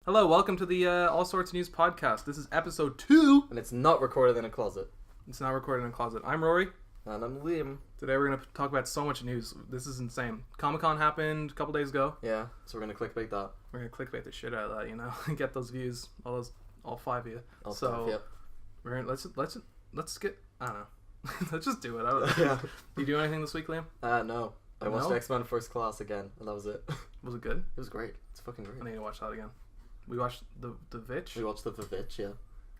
Hello, welcome to the All Sorts of News podcast. This is episode 2. And it's not recorded in a closet. It's not recorded in a closet. I'm Rory. And I'm Liam. Today we're going to talk about so much news. This is insane. Comic-Con happened a couple days ago. Yeah, so we're going to clickbait that. We're going to clickbait the shit out of that, you know, and get those views, all 5 of you. We're gonna, let's get, I don't know. Let's just do it. I don't know. Yeah. You do anything this week, Liam? No. I watched X-Men First Class again, and that was it. Was it good? It was great. It's fucking great. I need to watch that again. We watched the Vitch. We watched the Vivitch, yeah.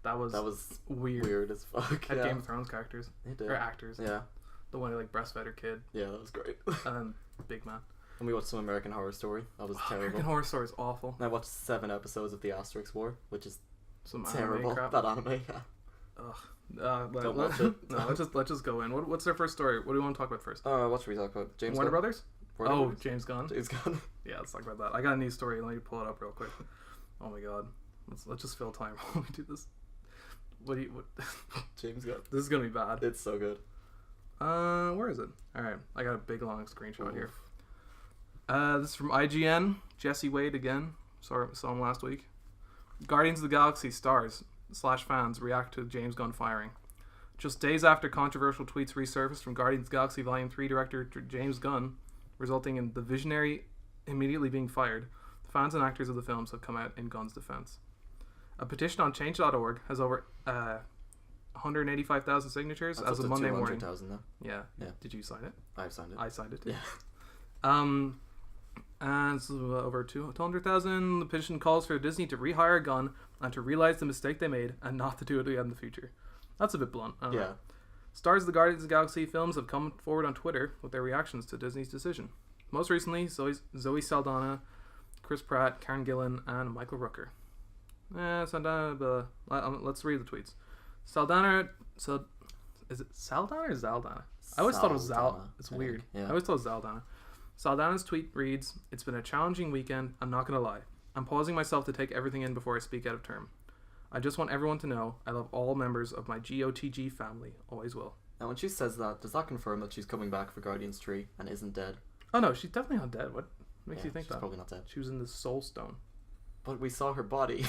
That was weird. Weird as fuck. Had Game of Thrones characters. It did. Or actors. Yeah. The one who breastfed her kid. Yeah, that was great. And then Big Man. And we watched some American Horror Story. That was terrible. American Horror Story is awful. And I watched 7 episodes of the Asterix War, which is some terrible. Crap. That anime, yeah. Ugh. Don't watch it. No, let's just go in. What's their first story? What do you want to talk about first? What should we talk about? Warner Gunn? Brothers? Warner Brothers? James Gunn. James Gunn. Yeah, let's talk about that. I got a new story. Let me pull it up real quick. Oh my god. Let's just fill time while we do this. What? James Gunn. This is gonna be bad. It's so good. Where is it? All right, I got a big long screenshot here. This is from IGN. Jesse Wade again. Saw him last week. Guardians of the Galaxy stars / fans react to James Gunn firing. Just days after controversial tweets resurfaced from Guardians of the Galaxy Volume 3 director James Gunn, resulting in the visionary immediately being fired, the fans and actors of the films have come out in Gunn's defense. A petition on Change.org has over 185,000 signatures as of Monday morning. Yeah. Did you sign it? I've signed it. I signed it too. Yeah. And so over 200,000. The petition calls for Disney to rehire Gunn and to realize the mistake they made and not to do it again in the future. That's a bit blunt. I don't know. Stars of the Guardians of the Galaxy films have come forward on Twitter with their reactions to Disney's decision. Most recently, Zoe Saldana, Chris Pratt, Karen Gillan, and Michael Rooker. Saldana, let's read the tweets. Saldana, is it Saldana or Zaldana? I always thought it was Zal. It's weird. Yeah. I always thought it was Zaldana. Saldana's tweet reads, "It's been a challenging weekend, I'm not going to lie. I'm pausing myself to take everything in before I speak out of turn. I just want everyone to know I love all members of my GOTG family, always will." Now when she says that, does that confirm that she's coming back for Guardians 3 and isn't dead? Oh no, she's definitely not dead. What makes you think that? She's probably not dead. She was in the Soul Stone. But we saw her body.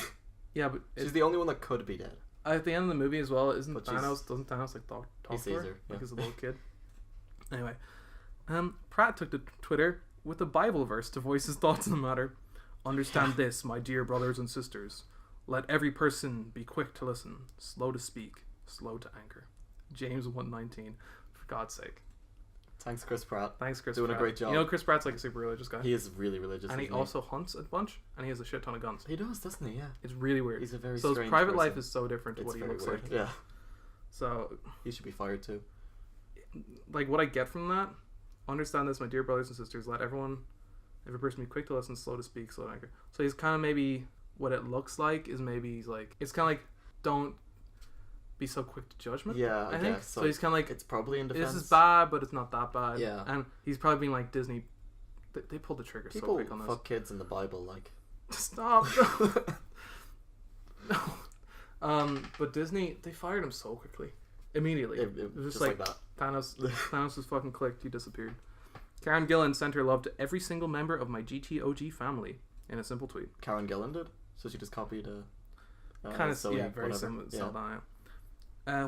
Yeah, but she's the only one that could be dead. At the end of the movie as well, doesn't Thanos talk to her? Yeah. Like as a little kid. Anyway, Pratt took to Twitter with a Bible verse to voice his thoughts on the matter. "Understand this, my dear brothers and sisters. Let every person be quick to listen, slow to speak, slow to anger." James 1:19. For God's sake. Thanks, Chris Pratt. Doing a great job. You know, Chris Pratt's like a super religious guy. He is really religious. And he also hunts a bunch, and he has a shit ton of guns. He does, doesn't he? Yeah. It's really weird. He's a very so strange his private person. life is so different to what he looks weird. like. Yeah. So he should be fired too. Like what I get from that, understand this, my dear brothers and sisters. Let every person be quick to listen, slow to speak, slow to anger. So he's kind of maybe what it looks like is maybe he's like it's kind of like don't be so quick to judgment. Yeah, I think. So he's kind of like it's probably in defense. This is bad, but it's not that bad. Yeah, and he's probably being like Disney. They pulled the trigger so quick on this. People fuck kids in the Bible, like. Stop. No. But Disney, they fired him so quickly, immediately. It was just like that. Thanos was fucking clicked. He disappeared. Karen Gillan sent her love to every single member of my GTOG family in a simple tweet. Karen Gillan did, so she just copied kind of very similar.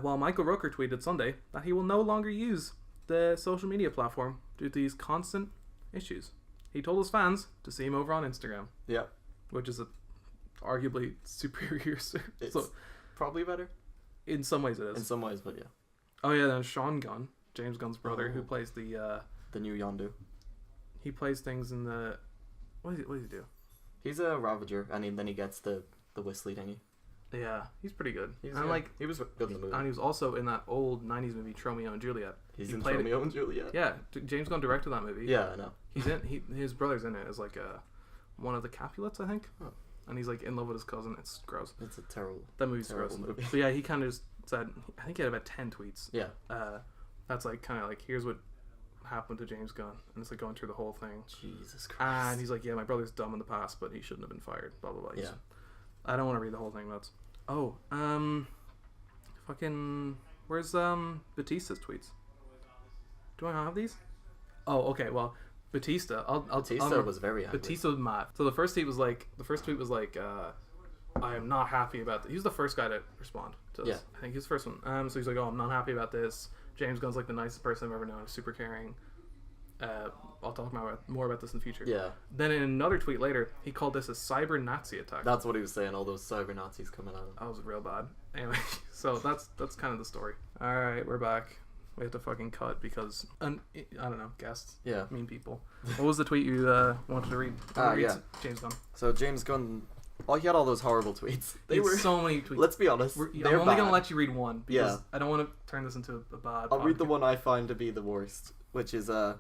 While Michael Rooker tweeted Sunday that he will no longer use the social media platform due to these constant issues. He told his fans to see him over on Instagram. Yeah. Which is arguably superior. It's probably better. In some ways it is. In some ways, but yeah. Oh yeah, then Sean Gunn, James Gunn's brother, who plays the new Yondu. He plays things in the... What does he do? He's a Ravager, and then he gets the whistly thingy. Yeah, he's pretty good. He was good in the movie. And he was also in that old 90s movie, Romeo and Juliet. He's in Romeo and Juliet? Yeah, James Gunn directed that movie. Yeah, I know. His brother's in it as like one of the Capulets, I think. Oh. And he's like in love with his cousin. It's gross. It's a terrible... That movie's gross. Movie. But yeah, he kind of just said... I think he had about 10 tweets. Yeah. That's like kind of like, here's what happened to James Gunn. And it's like going through the whole thing. Jesus Christ. And he's like, yeah, my brother's dumb in the past, but he shouldn't have been fired. Blah, blah, blah. Yeah. I don't want to read the whole thing. That's... Oh, fucking... Where's Batista's tweets? Do I have these? Oh, okay, well, Batista. Batista was very angry. Batista was mad. So the first tweet was like, I am not happy about this. He was the first guy to respond to this. I think he was the first one. So he's like, oh, I'm not happy about this. James Gunn's like the nicest person I've ever known. He's super caring. I'll talk more about this in the future. Yeah. Then in another tweet later, he called this a cyber Nazi attack. That's what he was saying. All those cyber Nazis coming at him. That was real bad. Anyway, so that's kind of the story. All right, we're back. We have to fucking cut because I don't know, guests. Yeah. Mean people. What was the tweet you wanted to read? James Gunn. So James Gunn. Oh, he had all those horrible tweets. They were so many tweets. Let's be honest. I'm only going to let you read one because I don't want to turn this into a bad I'll read the one I find to be the worst, which is The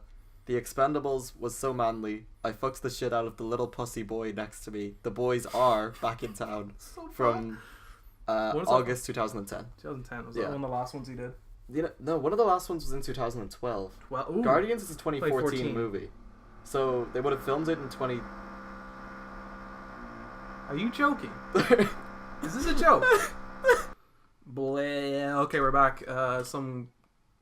Expendables was so manly. I fucked the shit out of the little pussy boy next to me. The boys are back in town. From August 2010. 2010. Was that one of the last ones he did? No, one of the last ones was in 2012. Well, Guardians is a 2014 movie. So they would have filmed it in 20... Are you joking? Is this a joke? Okay, we're back.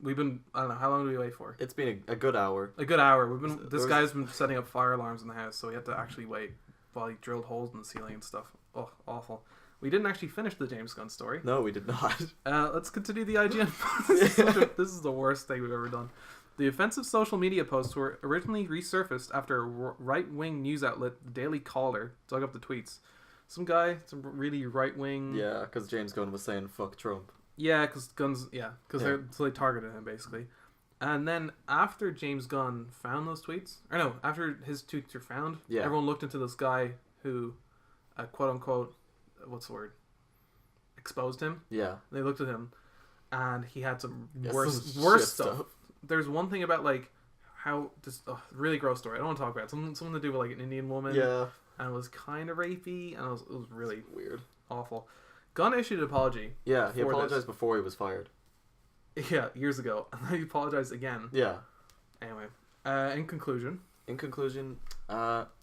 We've been, I don't know, how long do we wait for? It's been a good hour. A good hour. This guy's been setting up fire alarms in the house, so we had to actually wait while he drilled holes in the ceiling and stuff. Oh, awful. We didn't actually finish the James Gunn story. No, we did not. Let's continue the IGN. This is the worst thing we've ever done. The offensive social media posts were originally resurfaced after a right-wing news outlet, the Daily Caller, dug up the tweets. Some really right-wing... Yeah, because James Gunn was saying, fuck Trump. Yeah, because they targeted him, basically. And then after James Gunn found those tweets... after his tweets were found, everyone looked into this guy who, quote-unquote, what's the word? Exposed him. Yeah. They looked at him, and he had some worse stuff. There's one thing about, like, how... this really gross story. I don't want to talk about it. Something to do with, like, an Indian woman. Yeah. And it was kind of rapey, and it was really weird. Awful. Gunn issued an apology. Yeah, he apologized before he was fired. Yeah, years ago. And then he apologized again. Yeah. Anyway, in conclusion,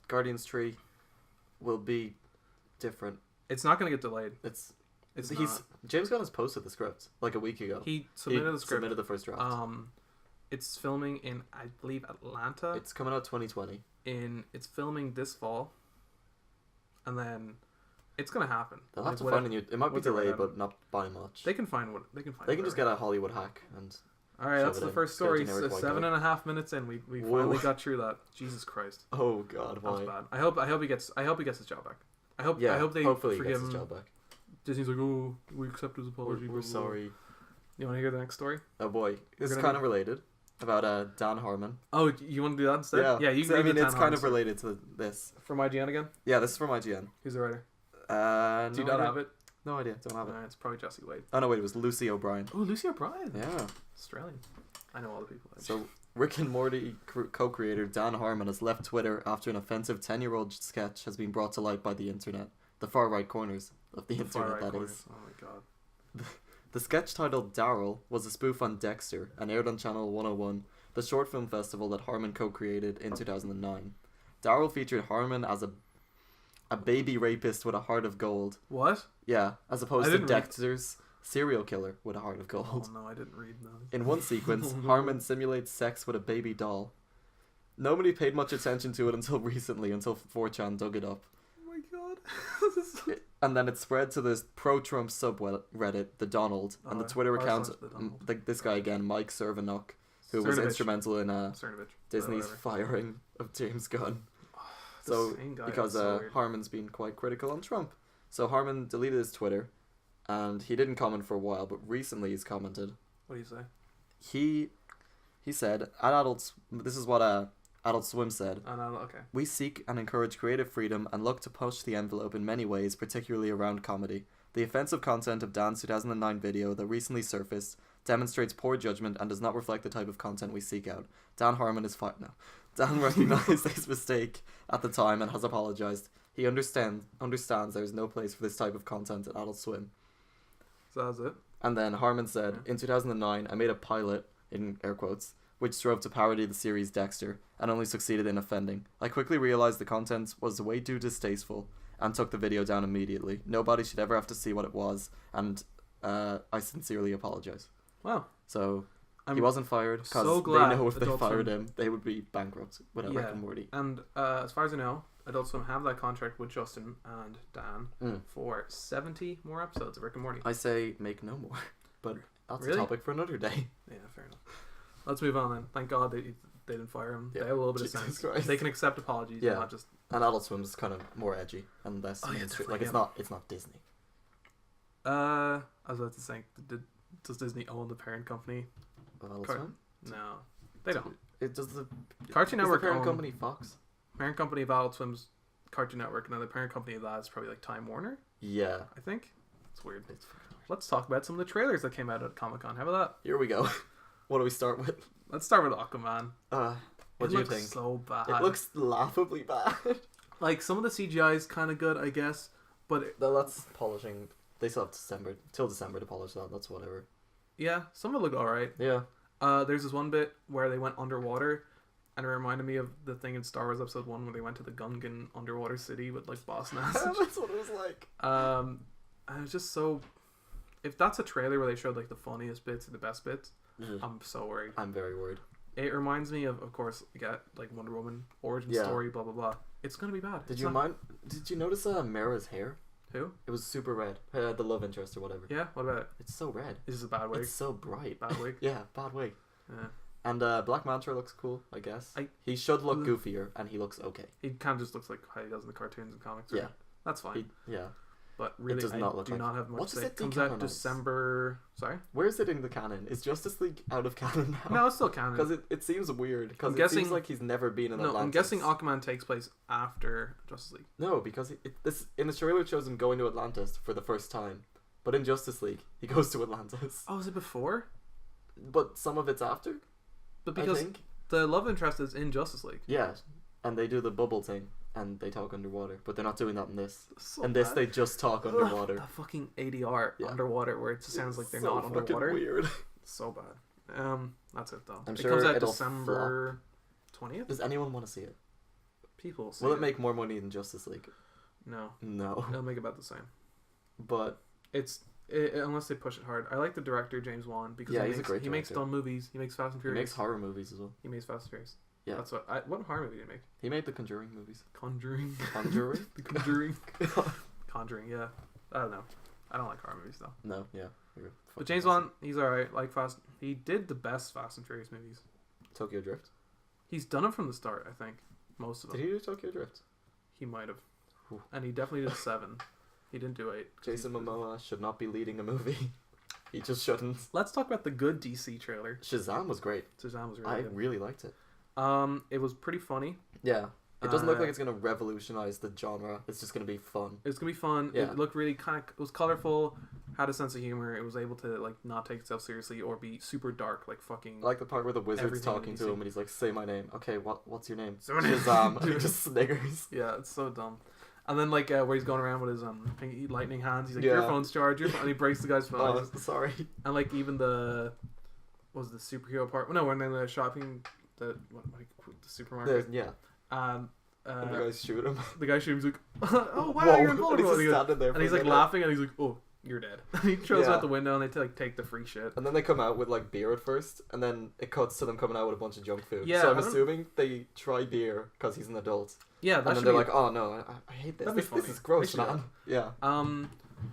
Guardians 3 will be different. It's not going to get delayed. James Gunn has posted the script like a week ago. He submitted the script. Submitted the first draft. It's filming in, I believe, Atlanta. It's coming out 2020. It's filming this fall. And then it's gonna happen. They'll have to find a new. It might be delayed, but not by much. They can find. They can just get a Hollywood hack and. All right, that's the first story. So 7.5 minutes in, we finally got through that. Jesus Christ. Oh God, why? That was bad. I hope he gets his job back. I hope they hopefully forgive he gets his job back. Disney's like, oh, we accept his apology. We're sorry. You want to hear the next story? Oh boy, this is kind of related. About Dan Harmon. Oh, you want to do that instead? Yeah. So, it's kind of related to this. From IGN again? Yeah, this is from IGN. Who's the writer? Do you not have it? No idea. Don't have it. It's probably Jesse Wade. Oh no, wait, it was Lucy O'Brien. Oh, Lucy O'Brien. Yeah. Australian. I know all the people. So Rick and Morty co-creator Dan Harmon has left Twitter after an offensive 10-year-old sketch has been brought to light by the internet. The far right corners of the internet, that is. Oh my god. The sketch titled Daryl was a spoof on Dexter and aired on Channel 101. The short film festival that Harmon co-created in 2009. Daryl featured Harmon as a baby rapist with a heart of gold. What? Yeah, as opposed to Dexter's serial killer with a heart of gold. Oh no, I didn't read that. In one sequence, Harmon simulates sex with a baby doll. Nobody paid much attention to it until recently, until 4chan dug it up. Oh my god. And then it spread to this pro-Trump subreddit, the Donald, and the Twitter account, this guy again, Mike Cervenuk, who was instrumental in Disney's firing of James Gunn. Because Harmon's been quite critical on Trump. So Harmon deleted his Twitter, and he didn't comment for a while, but recently he's commented. What do you say? He said, this is what Adult Swim said. Okay. We seek and encourage creative freedom and look to push the envelope in many ways, particularly around comedy. The offensive content of Dan's 2009 video that recently surfaced demonstrates poor judgment and does not reflect the type of content we seek out. Dan Harmon is fine now. Dan recognized his mistake at the time and has apologized. He understands there is no place for this type of content at Adult Swim. So that's it. And then Harmon said, in 2009, I made a pilot, in air quotes, which strove to parody the series Dexter, and only succeeded in offending. I quickly realized the content was way too distasteful, and took the video down immediately. Nobody should ever have to see what it was, and I sincerely apologize. Wow. So, He wasn't fired because so they glad know if they Adult fired Swim- him, they would be bankrupt without Rick and Morty. And as far as I know, Adult Swim have that contract with Justin and Dan for 70 more episodes of Rick and Morty. I say make no more, but that's Really? a topic for another day. Yeah, fair enough. Let's move on then. Thank God they didn't fire him. Yeah. They have a little bit of Jesus sense. Christ. They can accept apologies, Yeah. not just. And Adult Swim is kind of more edgy and less mainstream. Like it's not Disney. I was about to say, does Disney own the parent company? Adult Swim? No, they don't. It does the Cartoon Network the parent own- company Fox. Parent company of Adult Swim's Cartoon Network, and then the parent company of that is probably like Time Warner. Yeah, I think. It's weird. it's Let's talk about some of the trailers that came out at Comic-Con. How about here we go. What do we start with? that? Let's start with Aquaman. What do you think? So bad. It looks laughably bad. like some of the CGI is kind of good, I guess, but That's polishing. They still have till December to polish that. That's whatever. yeah, some of it look alright. Yeah. There's this one bit where they went underwater, and it reminded me of the thing in Star Wars Episode 1 where they went to the Gungan underwater city with like boss nass. That's what it was like. And it was just so. If that's a trailer where they showed like the funniest bits and the best bits, I'm so worried. I'm very worried. It reminds me of course, you got like Wonder Woman origin story, blah blah blah. It's gonna be bad. Did you notice Mara's hair? Who? It was super red. The love interest or whatever. Yeah. What about it? It's so red. Is this a bad wig? It's so bright. Bad wig. Yeah, bad wig. Yeah. And Black Manta looks cool, I guess. He should look goofier, and he looks okay. He kind of just looks like how he does in the cartoons and comics. Yeah. Right? That's fine. Yeah. But really, does not look do like not have much what to does say. it It comes out decanonize? December. Sorry. Where is it in the canon? Is Justice League out of canon now? No, it's still canon. Because it seems weird. Because it guessing- seems like he's never been in Atlantis. No, I'm guessing Aquaman takes place after Justice League. No, because this in the trailer it shows him going to Atlantis for the first time. But in Justice League, he goes to Atlantis. Oh, is it before? But some of it's after, But I because think. the love interest is in Justice League. Yeah, and they do the bubble thing, and they talk underwater. But they're not doing that in this. So In this, bad. they just talk underwater. The fucking ADR Yeah. underwater, where it just sounds like they're so not fucking underwater. Weird. So bad. That's it though. I'm it sure comes out it'll December 20th. Does anyone want to see it? People. Will it make more money than Justice League? No. No. It'll make about the same. But Unless they push it hard. I like the director James Wan because Yeah, he's a great he makes director. dumb movies. He makes Fast and he Furious. makes horror movies as well. He makes Fast and Furious. Yeah. That's what horror movie did he make? He made the Conjuring movies. Conjuring. Conjuring? The Conjuring. Conjuring. Yeah. I don't know. I don't like horror movies though. No, yeah. But James Wan, he's alright. Like Fast, he did the best Fast and Furious movies. Tokyo Drift. He's done it from the start. I think most of them. Did he do Tokyo Drift? He might have. Whew. And he definitely did 7. He didn't do 8. Jason Momoa should not be leading a movie. He just shouldn't. Let's talk about the good DC trailer. Shazam was great. Shazam was really I good. really liked it. It was pretty funny. Yeah. It doesn't look like it's going to revolutionize the genre. It's just going to be fun. It's gonna be fun. Yeah. It looked really it was colorful, had a sense of humor. It was able to like not take itself seriously or be super dark, like fucking. I like the part where the wizard's Everything talking you to see. him and he's like, say my name. Okay, what's your name? Say my name. Shazam. And he just sniggers. Yeah, it's so dumb. And then like where he's going around with his lightning hands, he's like, Yeah. your phone's charged, and he breaks the guy's phone. Oh, sorry. And like even the superhero part? No, when they're in the shopping, the supermarket. Yeah. And And the guys shoot him. the guy shoots, he's like, oh wow, Whoa. you're And invulnerable. he's just standing there And he's for a like minute. laughing, and he's like, oh, you're dead. And he throws Yeah. out the window, and they take the free shit. And then they come out with like beer at first, and then it cuts to them coming out with a bunch of junk food. Yeah, so I'm I don't- assuming they try beer because he's an adult. Yeah, that And then should they're be like, oh no, I hate this. That'd be This funny. is gross, They should. man. Yeah.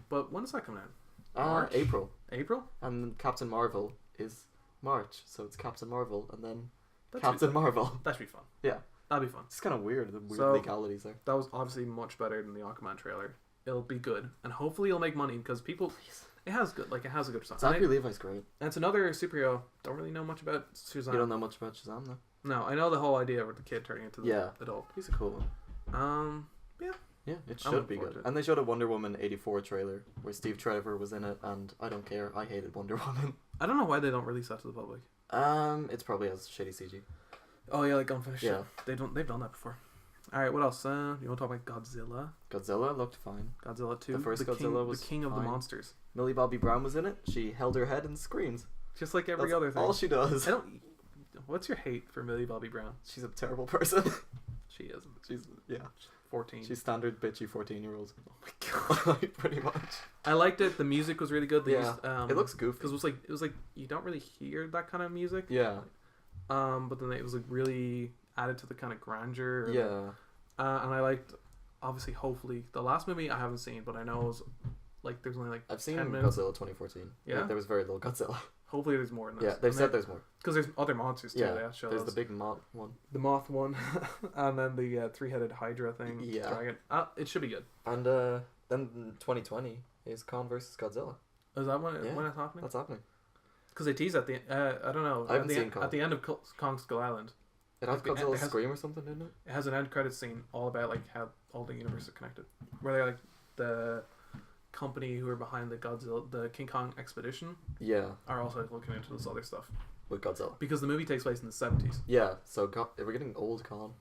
But when is that coming out? March? April. April? And Captain Marvel is March, so it's Captain Marvel, and then That Captain Marvel. That should be fun. Yeah. That'd be fun. It's kind of weird, the weird So- legalities there. That was obviously much better than the Aquaman trailer. It'll be good, and hopefully it'll make money because people. It has a good song. Zachary Levi's great. And it's another superhero. Don't really know much about Shazam. You don't know much about Shazam, though? No, I know the whole idea with the kid turning into the Yeah. adult. He's a cool one. Yeah, it I'm should looking be forward good. to it. And they showed a Wonder Woman 84 trailer where Steve Trevor was in it, and I don't care. I hated Wonder Woman. I don't know why they don't release that to the public. It's probably as shitty CG. Oh yeah, like Gunfish. Yeah. They've done that before. All right, what else? You want to talk about Godzilla? Godzilla looked fine. Godzilla 2. The first king, Godzilla was the king of the fine. monsters. Millie Bobby Brown was in it. She held her head and screamed. Just like every That's other thing. all she does. I don't. What's your hate for Millie Bobby Brown? She's a terrible person. She isn't. She's, yeah. 14. She's standard bitchy 14-year-old. Oh my god, pretty much. I liked it. The music was really good. They used, it looks goofy because it was like you don't really hear that kind of music. Yeah. But then it was like really added to the kind of grandeur. Yeah. And I liked, obviously, hopefully, the last movie I haven't seen, but I know it was like there's only like I've seen 10 minutes. Godzilla 2014. Yeah? There was very little Godzilla. Hopefully there's more in this. Yeah, they've said there's more. Because there's other monsters too. Yeah, They show there's us. the big moth one. The moth one, and then the three-headed Hydra thing. Yeah. Dragon. It should be good. And then 2020 is Kong versus Godzilla. Is that when it's happening? That's happening. Because they tease at the I don't know. I haven't seen Kong. At the end of Kong Skull Island. It has Godzilla's scream or something, didn't it? It has an end credits scene all about like how all the universes are connected. Where they're like the company who are behind the King Kong expedition. Yeah. Are also like, looking into this other stuff. With Godzilla. Because the movie takes place in the 70s. Yeah. So we're getting old Kong.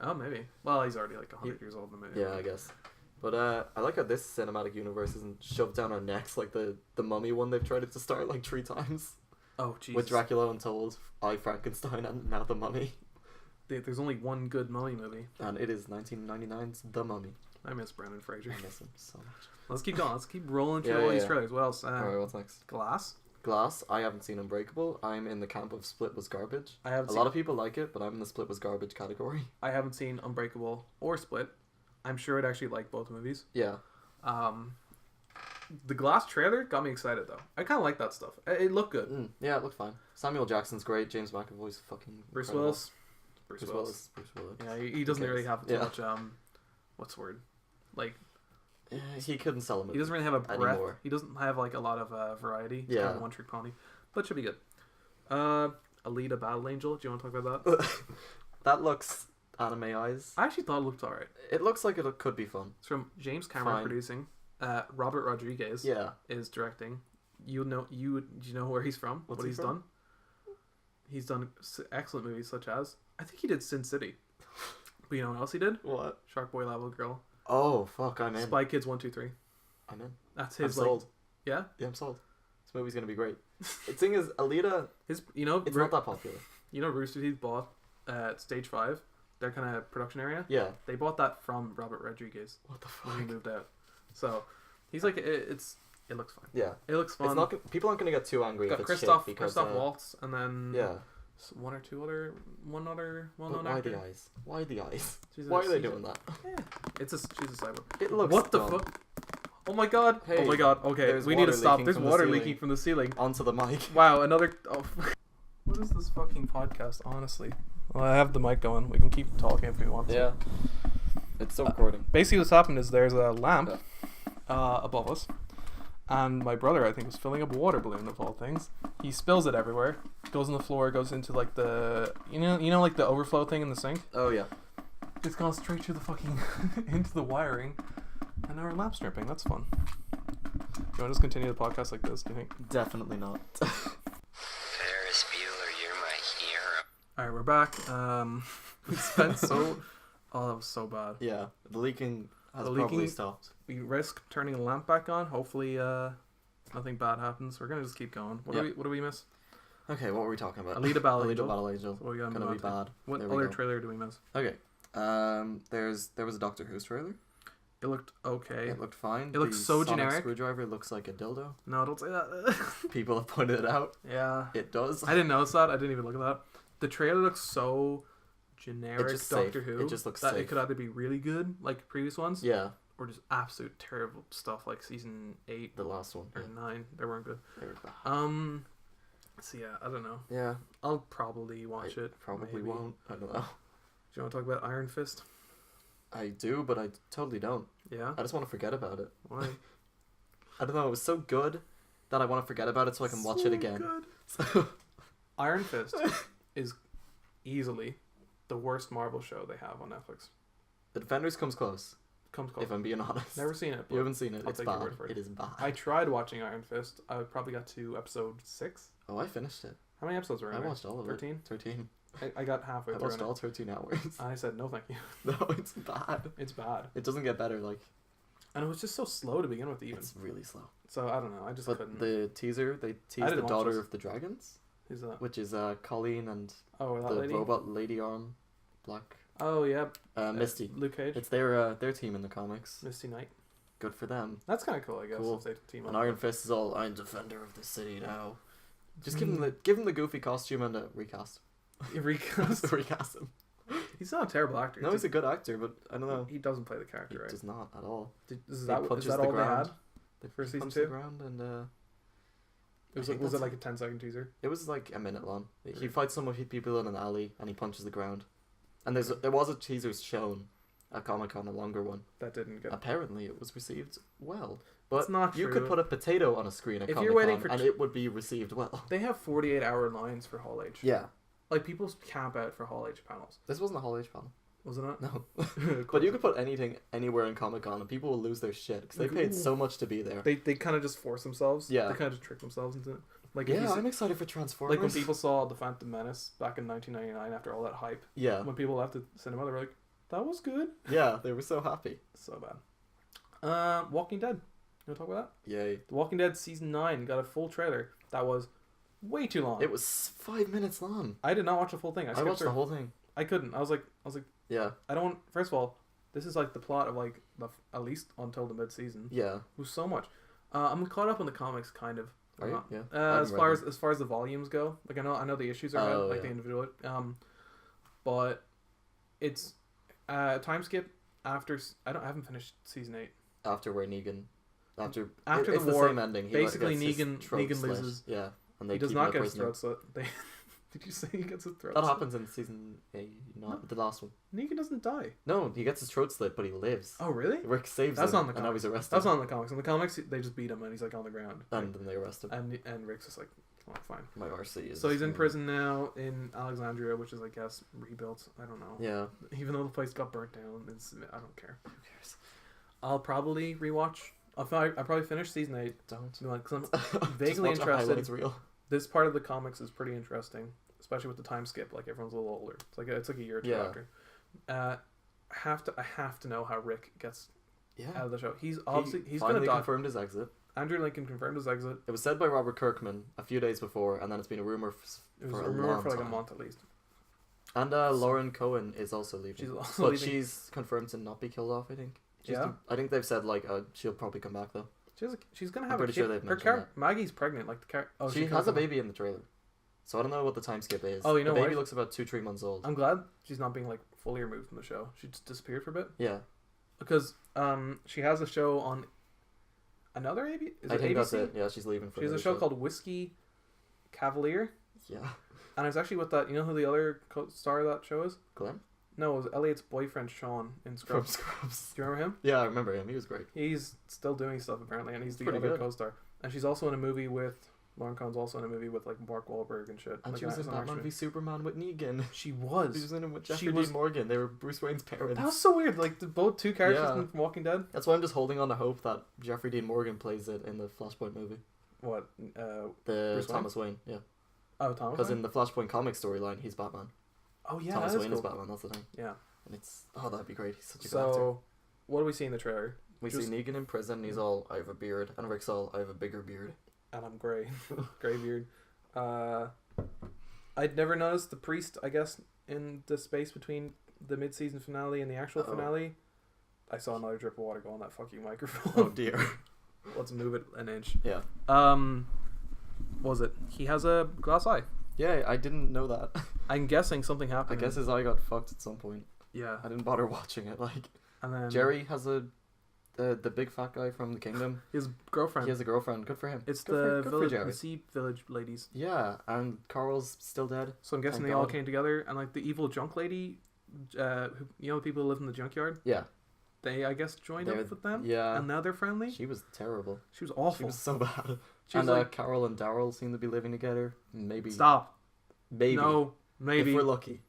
Oh, maybe. Well, he's already like 100 years old in the movie. Yeah, I guess. But I like how this cinematic universe isn't shoved down our necks like the Mummy one they've tried it to start like 3 times. Oh, Jesus. With Dracula Untold, I, Frankenstein, and now The Mummy. There's only one good Mummy movie. And it is 1999's The Mummy. I miss Brendan Fraser. I miss him so much. Let's keep going. Let's keep rolling through all these trailers. What else? Alright, what's next? Glass. Glass. I haven't seen Unbreakable. I'm in the camp of Split was garbage. A lot of people like it, but I'm in the Split was garbage category. I haven't seen Unbreakable or Split. I'm sure I'd actually like both movies. Yeah. The Glass trailer got me excited though. I kind of like that stuff. It looked good. Yeah, it looked fine. Samuel Jackson's great. James McAvoy's fucking Bruce incredible. Willis. Bruce Willis. Yeah, Yeah, he doesn't really have too much. What's the word? Like. He couldn't sell a movie. He doesn't really have a breadth. Anymore. He doesn't have like a lot of variety. He's Yeah. kind of one trick pony, but it should be good. Alita Battle Angel. Do you want to talk about that? That looks anime eyes. I actually thought it looked alright. It looks like it could be fun. It's from James Cameron producing. Robert Rodriguez. Yeah. Is directing. Do you know where he's from? What's what he he's from? done? He's done excellent movies such as I think he did Sin City. But you know what else he did? What? Shark Boy Lava Girl. Oh fuck! I'm in. Spy Kids 1, 2, 3. I'm in. That's his. I'm sold. Yeah. Yeah, I'm sold. This movie's gonna be great. The thing is, Alita. It's not that popular. You know, Rooster Teeth bought Stage 5, their kind of production area. Yeah. They bought that from Robert Rodriguez. What the fuck? When he moved out. So he's like, it looks fine. Yeah. It looks fun. It's not. People aren't gonna get too angry if it's Christoph shit because Waltz, and then one other But well-known why actor. the eyes? Why the eyes? She's Why are they doing that? Yeah, she's a cyborg. It looks. What the dumb. fuck? Oh my god! Hey, oh my god! Okay, there's we need to water stop. leaking There's from the water ceiling. leaking from the ceiling. Onto the mic. Wow, another. Oh, what is this fucking podcast? Honestly, well, I have the mic going. We can keep talking if we want to. Yeah. It's still recording. Basically, what's happened is there's a lamp above us, and my brother, I think, was filling up a water balloon of all things. He spills it everywhere. Goes on the floor. Goes into like the like the overflow thing in the sink. Oh yeah. It's gone straight through the fucking into the wiring, and now we're lamp stripping. That's fun. Do you want to just continue the podcast like this? Do you think? Definitely not. Ferris Bueller, you're my hero. All right, we're back. We spent so. Oh, that was so bad. Yeah, the leaking has The probably leaking- stopped. We risk turning the lamp back on. Hopefully, nothing bad happens. We're gonna just keep going. What do we miss? Okay, what were we talking about? Alita Battle Angel. Battle Angel. What we got Gonna be bad. What There we other go. trailer do we miss? Okay. There was a Doctor Who's trailer. It looked okay. It looked fine. It looked The so sonic generic. Screwdriver looks like a dildo. No, don't say that. People have pointed it out. Yeah. It does. I didn't notice that. I didn't even look at that. The trailer looks so generic. just Doctor safe. Who. It just looks that safe. it could either be really good, like previous ones, Yeah, or just absolute terrible stuff like season 8 the last one. or 9. They weren't good. They were bad. So yeah, I don't know. Yeah, I'll probably watch it. probably maybe. won't. I don't know. Do you want to talk about Iron Fist? I do, but I totally don't. Yeah. I just want to forget about it. Why? I don't know. It was so good that I want to forget about it so I can watch it again. Good. Iron Fist is easily the worst Marvel show they have on Netflix. The Defenders comes close. Comes close. If I'm being honest. Never seen it. You haven't seen it. I'll It's take your bad. word for it. It is bad. I tried watching Iron Fist. I probably got to episode 6. Oh, I finished it. How many episodes were in I there? watched all of 13? it. 13. I got halfway I through. watched all 13 hours. I said no, thank you. No, it's bad. It's bad, It doesn't get better. Like, and it was just so slow to begin with, even. it's really slow. So I don't know. I just But couldn't. the teaser, they I teased didn't the watch daughter this. of the dragons, Who's that? which is Colleen and Oh, that the lady. robot lady arm, black Oh yeah. Misty. Luke Cage. It's their team in the comics. Misty Knight. Good for them. That's kind of cool, I guess. Cool. If they team up. And Iron Fist is all, I'm defender of the city now. Just give him the goofy costume and a recast. Recast. Recast him. He's not a terrible actor. No, he's a good actor, but I don't know. He doesn't play the character, He right? does not at all. Is that all they had? For season 2? The ground and Was it like a 10-second teaser? It was like a minute long. He fights some of people in an alley and he punches the ground. And there was a teaser shown at Comic-Con, a longer one. That didn't get... Apparently it was received well. But it's not you true. could put a potato on a screen at If Comic-Con you're waiting for and it would be received well. They have 48-hour lines for Hall H. Yeah. Like, people camp out for Hall H panels. This wasn't a Hall H panel. Was it not? No. But you could put anything anywhere in Comic-Con and people will lose their shit because they paid so much to be there. They kind of just force themselves. Yeah. They kind of just trick themselves into it. Like, Yeah, I'm excited for Transformers. Like when people saw The Phantom Menace back in 1999 after all that hype. Yeah. When people left the cinema, they were like, that was good. Yeah, they were so happy. So bad. Walking Dead. You want to talk about that? Yay. The Walking Dead Season 9 got a full trailer. That was way too long. It was 5 minutes long. I did not watch the full thing. I watched the whole thing. I couldn't. I was like, Yeah. I don't. First of all, this is like the plot of like at least until the mid-season. Yeah. It was so much. I'm caught up on the comics, kind of. Are you? Yeah. As far as the volumes go, like I know the issues are like the individual. But it's time skip after I haven't finished season 8. After where Negan, after the war, the same ending. Basically, Negan loses. Yeah, and they he does keep not him a get his prisoner. throat slit. Did you say he gets his throat? That slit? happens in season 8, not the last one. Negan doesn't die. No, he gets his throat slit, but he lives. Oh really? Rick saves That's him, on the and now he's arrested. That's not in the comics. In the comics, they just beat him and he's like on the ground. And then they arrest him. And Rick's just like, oh, fine. My RC is. So he's in prison now in Alexandria, which is I guess rebuilt. I don't know. Yeah. Even though the place got burnt down, I don't care. Who cares? I'll probably rewatch. I'll probably finish season 8. Don't. Because I'm vaguely interested. It's real. This part of the comics is pretty interesting, especially with the time skip. Like everyone's a little older. It's like a year or two after. I have to know how Rick gets out of the show. He's obviously gonna die. Confirmed his exit. Andrew Lincoln confirmed his exit. It was said by Robert Kirkman a few days before, and then it's been a rumor for a long like time. a month at least. And Lauren Cohen is also leaving. She's also leaving. She's confirmed to not be killed off. I think. I think they've said like she'll probably come back though. She's gonna have I'm pretty sure they've mentioned that. Maggie's pregnant. Like she has a baby in the trailer, so I don't know what the time skip is. Oh, you know the baby what? looks about 2-3 months old. I'm glad she's not being like fully removed from the show. She just disappeared for a bit. Yeah, because she has a show on another ABC. I think that's it. Yeah, she's leaving. She has a show called Whiskey Cavalier. Yeah, and it's actually with that. You know who the other star of that show is? Glenn. No, it was Elliot's boyfriend Sean in Scrubs. From Scrubs. Do you remember him? Yeah, I remember him. He was great. He's still doing stuff apparently, and he's the pretty other good. co-star. And she's also in a movie with Lauren Cohn's also in a movie with like Mark Wahlberg and shit. And like she was in Batman v Superman with Negan. She was. She was in it with Jeffrey Dean Morgan. They were Bruce Wayne's parents. That was so weird. Like both two characters from Walking Dead. That's why I'm just holding on to hope that Jeffrey Dean Morgan plays it in the Flashpoint movie. What? The Bruce Thomas Wayne. Yeah. Oh, Thomas. Because in the Flashpoint comic storyline, he's Batman. Oh yeah, Thomas Wayne cool. is Batman. That's the thing. Yeah. And that'd be great. He's such a good actor. So, what do we see in the trailer? We see Negan in prison. He's all, I have a beard, and Rick's all, I have a bigger beard. And I'm grey, grey beard. I'd never noticed the priest. I guess in the space between the mid-season finale and the actual finale, I saw another drip of water go on that fucking microphone. Oh dear. Let's move it an inch. Yeah. What was it? He has a glass eye. Yeah, I didn't know that. I'm guessing something I happened. guess his eye got fucked at some point. Yeah. I didn't bother watching it. Like, and then Jerry has the big fat guy from the Kingdom. His girlfriend. He has a girlfriend. Good for him. It's good the for village, Jerry. the sea village ladies. Yeah, and Carl's still dead. So I'm guessing Thank they all God. came together, and like the evil junk lady, who, you know, the people who live in the junkyard. Yeah. They, I guess, joined up with them. Yeah. And now they're friendly. She was terrible. She was awful. She was so bad. She was and like, Carol and Daryl seem to be living together. Maybe. Stop. Maybe. No. Maybe. If we're lucky.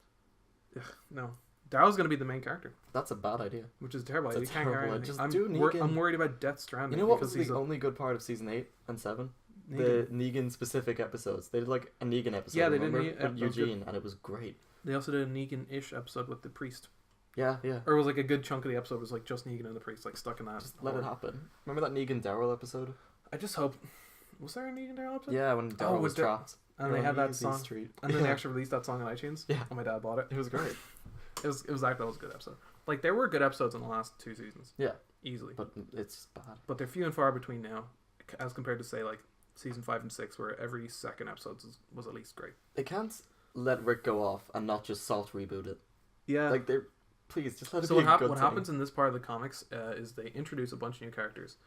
Ugh, no. Daryl's gonna be the main character. That's a bad idea. Which is terrible. It's a You can't carry terrible anything. idea. Just do Negan. I'm worried about Death Stranding. You know what was the only good part of season 8 and 7? Negan. The Negan specific episodes. They did like a Negan episode. Yeah, they did. With Eugene, and it was great. They also did a Negan-ish episode with the priest. Yeah, yeah. Or it was like a good chunk of the episode was like just Negan and the priest, like stuck in that. Just let it happen. Remember that Negan Daryl episode? I just hope. Was there a Negan Daryl episode? Yeah, when Daryl was trapped. And they had that song. Street. And then they actually released that song on iTunes. Yeah. And my dad bought it. It was great. It was like that was a good episode. Like there were good episodes in the last 2 seasons. Yeah, easily. but it's bad. But they're few and far between now, as compared to say like season 5 and 6, where every second episode was at least great. They can't let Rick go off and not just soft reboot it. Yeah. Like they're please just let it So be a good what thing. happens in this part of the comics is they introduce a bunch of new characters.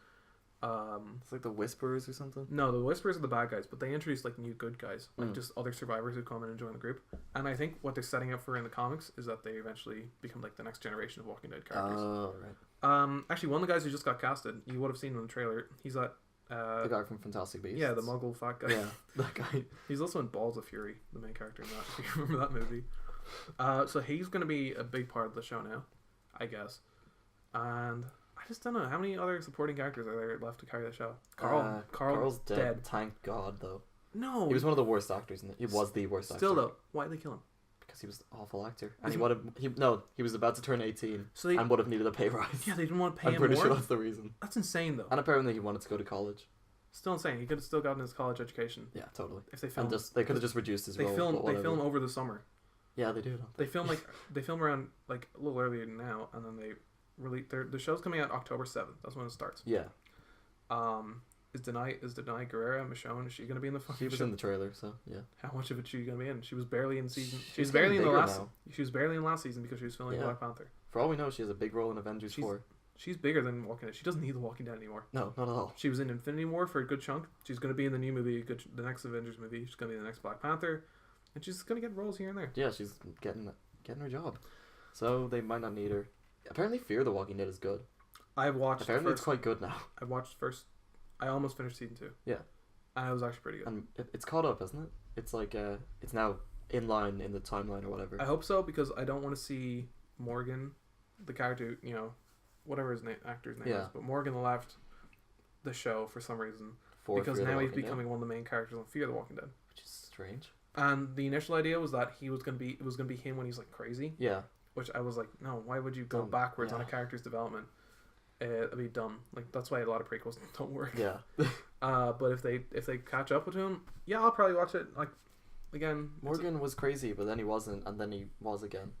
It's like the Whisperers or something. No, the Whisperers are the bad guys, but they introduce like new good guys, like just other survivors who come in and join the group. And I think what they're setting up for in the comics is that they eventually become like the next generation of Walking Dead characters. Oh, right. Actually, one of the guys who just got casted, you would have seen in the trailer. He's that. The guy from Fantastic Beasts. Yeah, the Muggle fat guy. Yeah, that guy. He's also in Balls of Fury, the main character in that. If you remember that movie. So he's going to be a big part of the show now, I guess. And I just don't know how many other supporting characters are there left to carry the show. Carl's dead. Thank God, though. No, he was one of the worst actors. He was the worst actor. Still though, why did they kill him? Because he was an awful actor, and he was about to turn 18, so and would have needed a pay rise. Yeah, they didn't want to pay him I'm pretty more. sure that's the reason. That's insane, though. And apparently, he wanted to go to college. Still insane. He could have still gotten his college education. Yeah, totally. If they filmed, they could have just reduced his role. They film over the summer. Yeah, they do. They film around like a little earlier than now, and then they really the show's coming out October 7th. That's when it starts. Yeah. Is Denai Guerrera Michonne? Is she gonna be in the fucking? She was in the trailer, so yeah. How much of it she gonna be in? She was barely in season. She was barely in the last. Now. She was barely in last season because she was filming Black Panther. For all we know, she has a big role in Avengers 4. She's bigger than Walking Dead. She doesn't need the Walking Dead anymore. No, not at all. She was in Infinity War for a good chunk. She's gonna be in the new movie, the next Avengers movie. She's gonna be in the next Black Panther, and she's gonna get roles here and there. Yeah, she's getting her job. So they might not need her. Apparently, Fear the Walking Dead is good. I've watched. Apparently, it's quite good now. I've watched first. I almost finished season 2. Yeah. And it was actually pretty good. And it's caught up, isn't it? It's like it's now in line in the timeline or whatever. I hope so, because I don't want to see Morgan, the character, whatever his actor's name is, but Morgan left the show for some reason because now he's becoming one of the main characters on Fear the Walking Dead, which is strange. And the initial idea was that it was gonna be him when he's like crazy. Yeah. Which I was like, no, why would you go backwards on a character's development? It'd be dumb. Like that's why a lot of prequels don't work. Yeah. But if they catch up with him, I'll probably watch it. Like again, Morgan was crazy, but then he wasn't, and then he was again.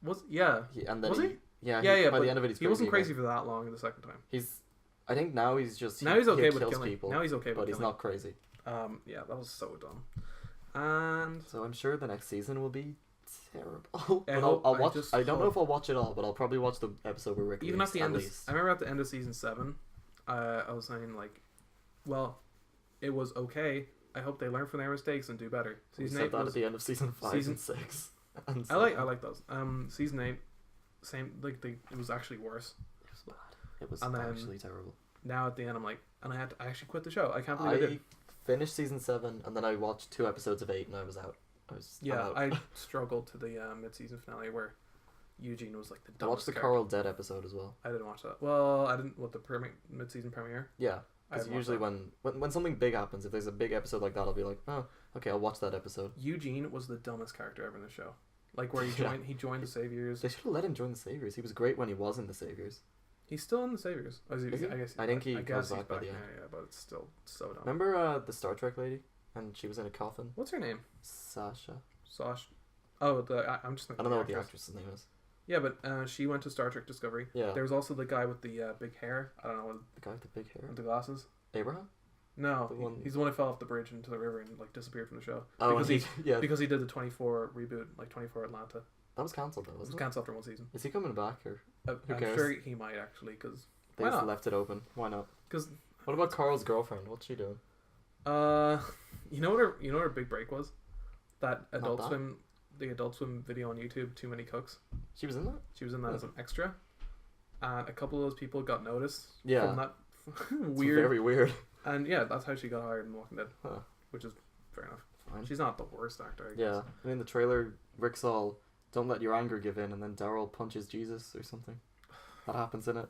Was he? Yeah, by the end of it, he wasn't crazy for that long the second time. I think now he's just he's okay with killing people. Now he's okay, but he's not crazy. Yeah, that was so dumb. And so I'm sure the next season will be terrible. I'll watch. I don't know if I'll watch it all, but I'll probably watch the episode where Rick. Even at the end, I remember at the end of season 7, I was saying like, well, it was okay. I hope they learn from their mistakes and do better. Season 8 was at the end of season 5 and 6. And I like those. Season 8, same it was actually worse. It was bad. It was actually terrible. Now at the end, I'm like, and I actually quit the show. I can't believe I did. Finished season 7 and then I watched 2 episodes of 8 and I was out. I struggled to the mid-season finale where Eugene was like the dumbest. I watched the Carl dead episode as well. I didn't watch that. Well, I didn't. What, the mid-season premiere? Yeah, because usually when something big happens, if there's a big episode like that, I'll be like, oh, okay, I'll watch that episode. Eugene was the dumbest character ever in the show. Like where he joined the Saviors. They should have let him join the Saviors. He was great when he was in the Saviors. He's still in the Saviors. I think he goes back by the end. Yeah, but it's still so dumb. Remember the Star Trek lady? And she was in a coffin. What's her name? Sasha. Oh, I'm just thinking. I don't know what the actress's name is. Yeah, but she went to Star Trek Discovery. Yeah. There was also the guy with the big hair. I don't know what. The guy with the big hair. And the glasses. Abraham? No, he's the one who fell off the bridge into the river and like disappeared from the show. Oh, because he did the 24 reboot, like 24 Atlanta. That was cancelled though, wasn't it? It was cancelled after 1 season. Is he coming back or? I'm sure he might actually, because they just left it open. Why not? Because what about Carl's girlfriend? What's she doing? You know what her big break was? That Adult Swim video on YouTube, Too Many Cooks. She was in that? She was in that as an extra. And a couple of those people got noticed from that weird. Very weird. And yeah, that's how she got hired in Walking Dead. Huh. Which is fair enough. Fine. She's not the worst actor, I guess. Yeah. I mean, the trailer, Rick's all, don't let your anger give in, and then Daryl punches Jesus or something. That happens in it.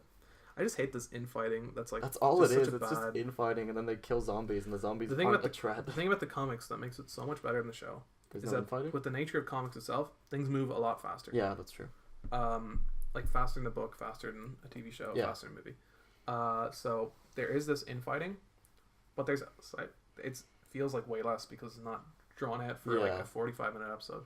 I just hate this infighting. That's all it is. It's just infighting, and then they kill zombies, and the zombies aren't a threat. The thing about the comics that makes it so much better than the show is that infighting? With the nature of comics itself, things move a lot faster. Yeah, that's true. Like faster than a book, faster than a TV show, faster than a movie. So there is this infighting, but it feels like way less because it's not drawn out for like a 45-minute episode.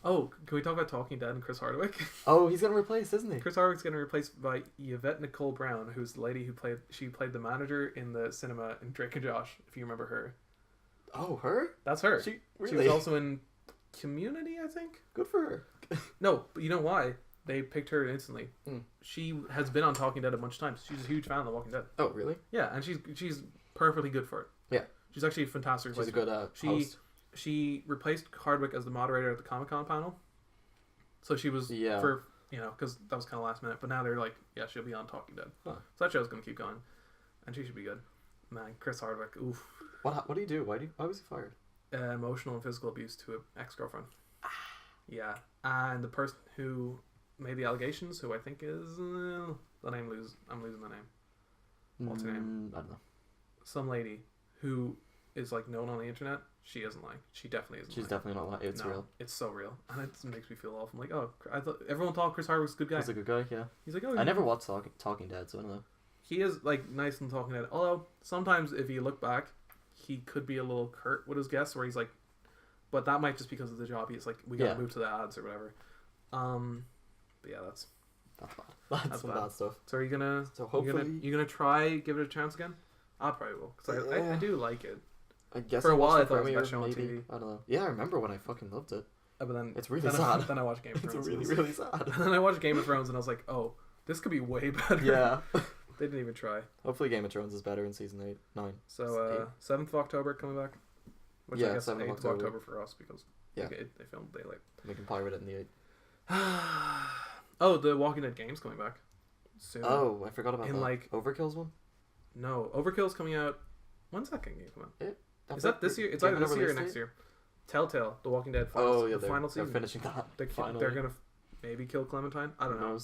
Oh, can we talk about Talking Dead and Chris Hardwick? Oh, he's gonna replace, isn't he? Chris Hardwick's getting replaced by Yvette Nicole Brown, who's the lady who played the manager in the cinema in Drake and Josh, if you remember her. Oh, her? That's her. She She was also in Community, I think. Good for her. No, but you know why? They picked her instantly. Mm. She has been on Talking Dead a bunch of times. She's a huge fan of The Walking Dead. Oh, really? Yeah, and she's perfectly good for it. Yeah. She's actually a fantastic. She's a good host. She replaced Hardwick as the moderator at the Comic-Con panel. So she was for because that was kind of last minute. But now they're like, yeah, she'll be on Talking Dead. Huh. So that show's gonna keep going, and she should be good. Man, Chris Hardwick, oof. What do you do? Why was he fired? Emotional and physical abuse to an ex-girlfriend. Yeah, and the person who made the allegations, who I think is I'm losing the name. What's her name? I don't know. Some lady who is like known on the internet. She isn't lying. She definitely isn't. She's lying. definitely not lying. It's real. It's so real, and it makes me feel awful. I'm like, oh, I thought everyone thought Chris Hardwick's a good guy. He's a good guy. Yeah. He's like, oh. I never watched Talking Dead, so I don't know. He is like nice and Talking Dead. Although sometimes if you look back, he could be a little curt with his guests, where he's like, but that might just because of the job. He's like, we gotta move to the ads or whatever. But yeah, that's bad. That's some bad stuff. So are you gonna? So hopefully you gonna try give it a chance again? I probably will because I do like it. I guess for a while I thought it was the premiere, best show on maybe. TV. I don't know. Yeah, I remember when I fucking loved it. But then it's really sad. Then I watched Game of Thrones. It's really, really sad. And then I watched Game of Thrones and I was like, oh, this could be way better. Yeah. They didn't even try. Hopefully Game of Thrones is better in season 9. So 7th of October coming back. Which I guess 8th of October for us because they filmed daylight. We can pirate it in the 8th. Oh, the Walking Dead game's coming back soon. Oh, I forgot about that. Like Overkill's one? No, Overkill's coming out. When's that game come out? Is that this year? It's either either this year or next year. Telltale, The Walking Dead final season. They're finishing that. They're gonna maybe kill Clementine. I don't know.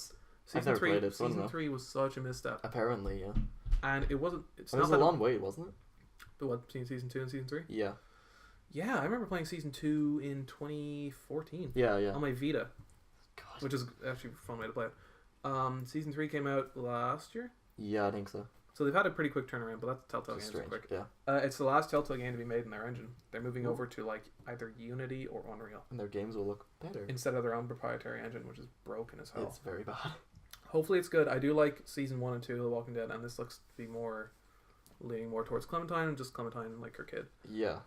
Season 3 was such a misstep. Apparently, yeah. And it wasn't. It was a long wait, wasn't it? The what between season 2 and season 3? Yeah. Yeah, I remember playing season 2 in 2014. Yeah. On my Vita. God. Which is actually a fun way to play it. Season 3 came out last year. Yeah, I think so. So they've had a pretty quick turnaround, but that's Telltale games are quick. Yeah. It's the last Telltale game to be made in their engine. They're moving over to like either Unity or Unreal. And their games will look better. Instead of their own proprietary engine, which is broken as hell. It's very bad. Hopefully it's good. I do like season 1 and 2 of The Walking Dead, and this looks to be leaning more towards Clementine and just Clementine and like her kid. Yeah.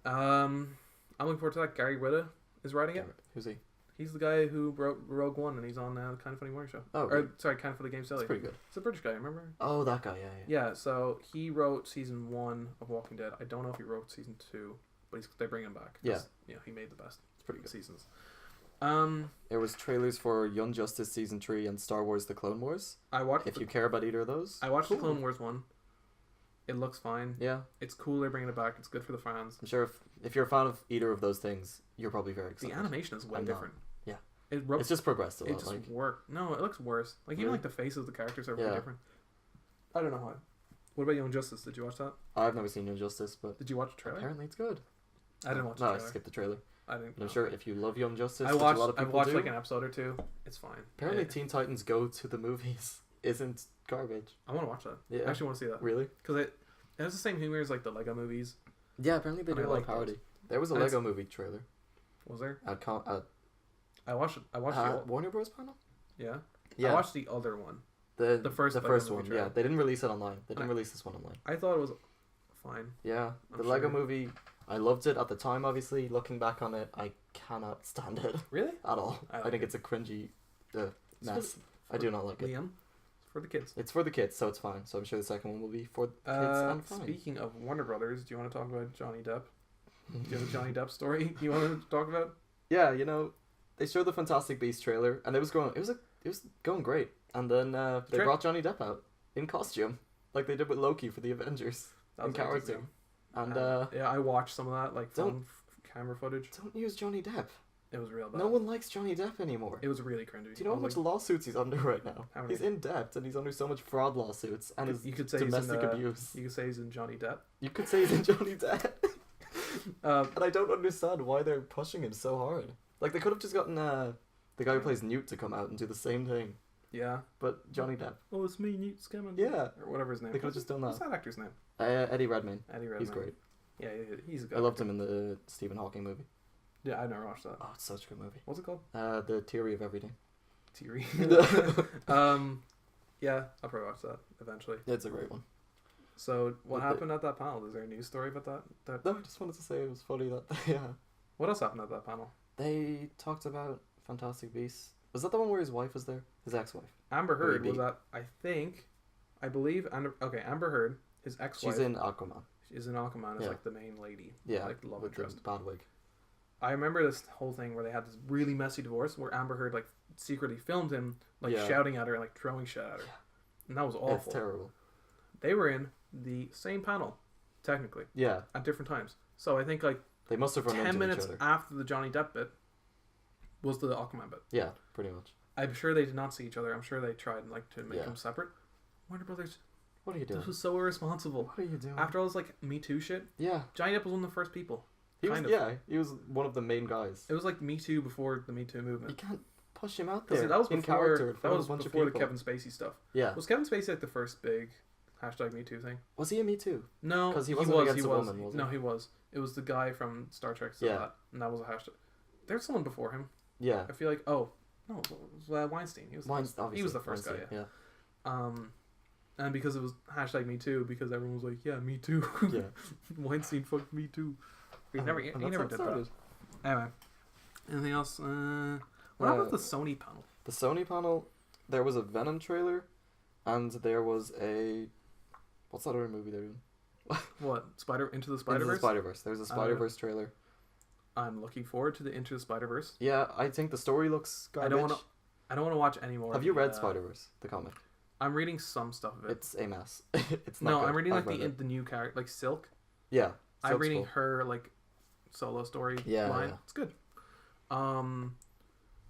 I'm looking forward to that. Gary Whitta is writing it. Who's he? He's the guy who wrote Rogue One, and he's on the Kind of Funny Morning Show. Oh, or sorry, Kind of Funny Game Silly. That's pretty good. It's a British guy, remember? Oh, that guy, yeah. Yeah, so he wrote season 1 of Walking Dead. I don't know if he wrote season 2, but they bring him back. Yeah. He made the best. It's pretty good seasons. There was trailers for Young Justice season 3 and Star Wars: The Clone Wars. I watched. If you care about either of those, I watched the Clone Wars one. It looks fine. Yeah. It's cool they're bringing it back. It's good for the fans. I'm sure if you're a fan of either of those things, you're probably very excited. The animation is way different. Yeah. It's just progressed a lot. It just worked. No, it looks worse. Like even like the faces of the characters are way different. I don't know how. What about Young Justice? Did you watch that? I've never seen Young Justice, but did you watch the trailer? Apparently it's good. I didn't watch the trailer. I skipped the trailer. I didn't. I'm sure if you love Young Justice, I've watched like an episode or two. It's fine. Apparently Teen Titans Go to the movies isn't garbage. I want to watch that. Yeah. I actually want to see that. Really? Because it has the same humor as like the Lego movies. Yeah, apparently they do a lot of parody. There was a Lego movie trailer. Was there? I watched the Warner Bros. Panel. Yeah. I watched the other one. The first one. Trailer. Yeah, they didn't release it online. They didn't release this one online. I thought it was fine. Yeah, the Lego movie. I loved it at the time. Obviously, looking back on it, I cannot stand it. Really? At all. I think it's a cringy mess. I do not like it. Liam, it's for the kids. It's for the kids, so it's fine. So I'm sure the second one will be for the kids and fine. Speaking of Warner Brothers, do you want to talk about Johnny Depp? Do you have a Johnny Depp story you want to talk about? Yeah, they showed the Fantastic Beasts trailer, and it was going great. And then they brought Johnny Depp out in costume, like they did with Loki for the Avengers, in character. And I watched some of that, like phone camera footage. Don't use Johnny Depp. It was real bad. No one likes Johnny Depp anymore. It was really cringy. Do you know how much lawsuits he's under right now? He's in debt, and he's under so much fraud lawsuits and his domestic abuse. You could say he's in Johnny Depp. You could say he's in Johnny Depp. And I don't understand why they're pushing him so hard. Like, they could have just gotten the guy who plays Newt to come out and do the same thing. Yeah. But Johnny Depp. Oh, it's me, Newt Scamander. Yeah. Or whatever his name is. They could have just done that. What's that actor's name? Eddie Redmayne. Eddie Redmayne. He's great. Yeah, he's a good I loved him in the Stephen Hawking movie. Yeah, I never watched that. Oh, it's such a good movie. What's it called? The Theory of Everything. Theory. Yeah, I'll probably watch that eventually. It's a great one. So, what happened at that panel? Is there a news story about that? No, I just wanted to say it was funny that yeah. What else happened at that panel? They talked about Fantastic Beasts. Was that the one where his wife was there? His ex-wife. Amber Heard was at, I believe, Amber Heard, his ex-wife. She's in Aquaman. She's in Aquaman as like the main lady. Yeah, like the love with interest. the bad wig. I remember this whole thing where they had this really messy divorce where Amber Heard like secretly filmed him like shouting at her and like throwing shit at her. And that was awful. It's terrible. They were in the same panel, technically. Yeah. At different times. So I think like they must have run 10 into minutes each other. after the Johnny Depp bit was the Aquaman bit. Yeah, pretty much. I'm sure they did not see each other. I'm sure they tried like to make them separate. Warner Brothers. What are you doing? This was so irresponsible. What are you doing? After all this like Me Too shit. Yeah. Johnny Depp was one of the first people. He was one of the main guys. It was like Me Too before the Me Too movement. You can't push him out there. That was in before, character. that was before the Kevin Spacey stuff. Yeah. Was Kevin Spacey like the first big #Me Too thing? Was he a Me Too? No, because he wasn't against a woman, was he? No, he was. It was the guy from Star Trek. That, and that was a hashtag. There's someone before him. Yeah. I feel like it was Weinstein. He was the first guy. Yeah. And because it was #Me Too, because everyone was like, yeah, Me Too. Yeah. Weinstein fucked Me Too. He never did that. Anyway, anything else? What happened with the Sony panel? The Sony panel, there was a Venom trailer, and there was a what's that other movie they're doing? What? Into the Spider-Verse? Into the Spider-Verse. There's a Spider-Verse trailer. I'm looking forward to the Into the Spider-Verse. Yeah, I think the story looks garbage. I don't want to watch any more. Have you read Spider-Verse, the comic? I'm reading some stuff of it. It's a mess. It's not good. I'm reading like the new character, like Silk. Yeah. Silk's I'm reading her like solo story line. Yeah. It's good.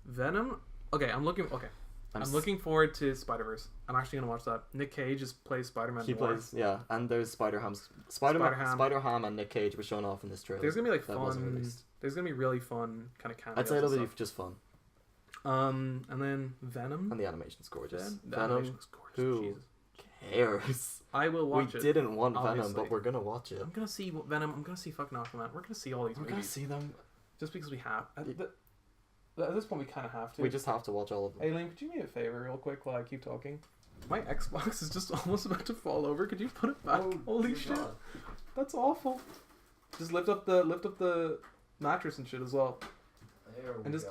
Venom. Okay, I'm looking forward to Spider-Verse. I'm actually gonna watch that. Nick Cage plays Spider-Man. He plays, and there's Spider-Ham and Nick Cage were shown off in this trailer. There's gonna be like fun. There's gonna be really fun kind of cameos. I'd say it'll be just fun. And then Venom. And the animation's gorgeous. The animation's gorgeous. Who Jesus. cares? I will watch it. We didn't want obviously. Venom, but we're gonna watch it. I'm gonna see Venom. I'm gonna see fucking Aquaman. We're gonna see all these movies. We're gonna see them. Just because we have. At this point, we kind of have to. We just have to watch all of them. Hey, Liam, could you do me a favor real quick while I keep talking? My Xbox is just almost about to fall over. Could you put it back? Holy shit. God. That's awful. Just lift up the mattress and shit as well. And just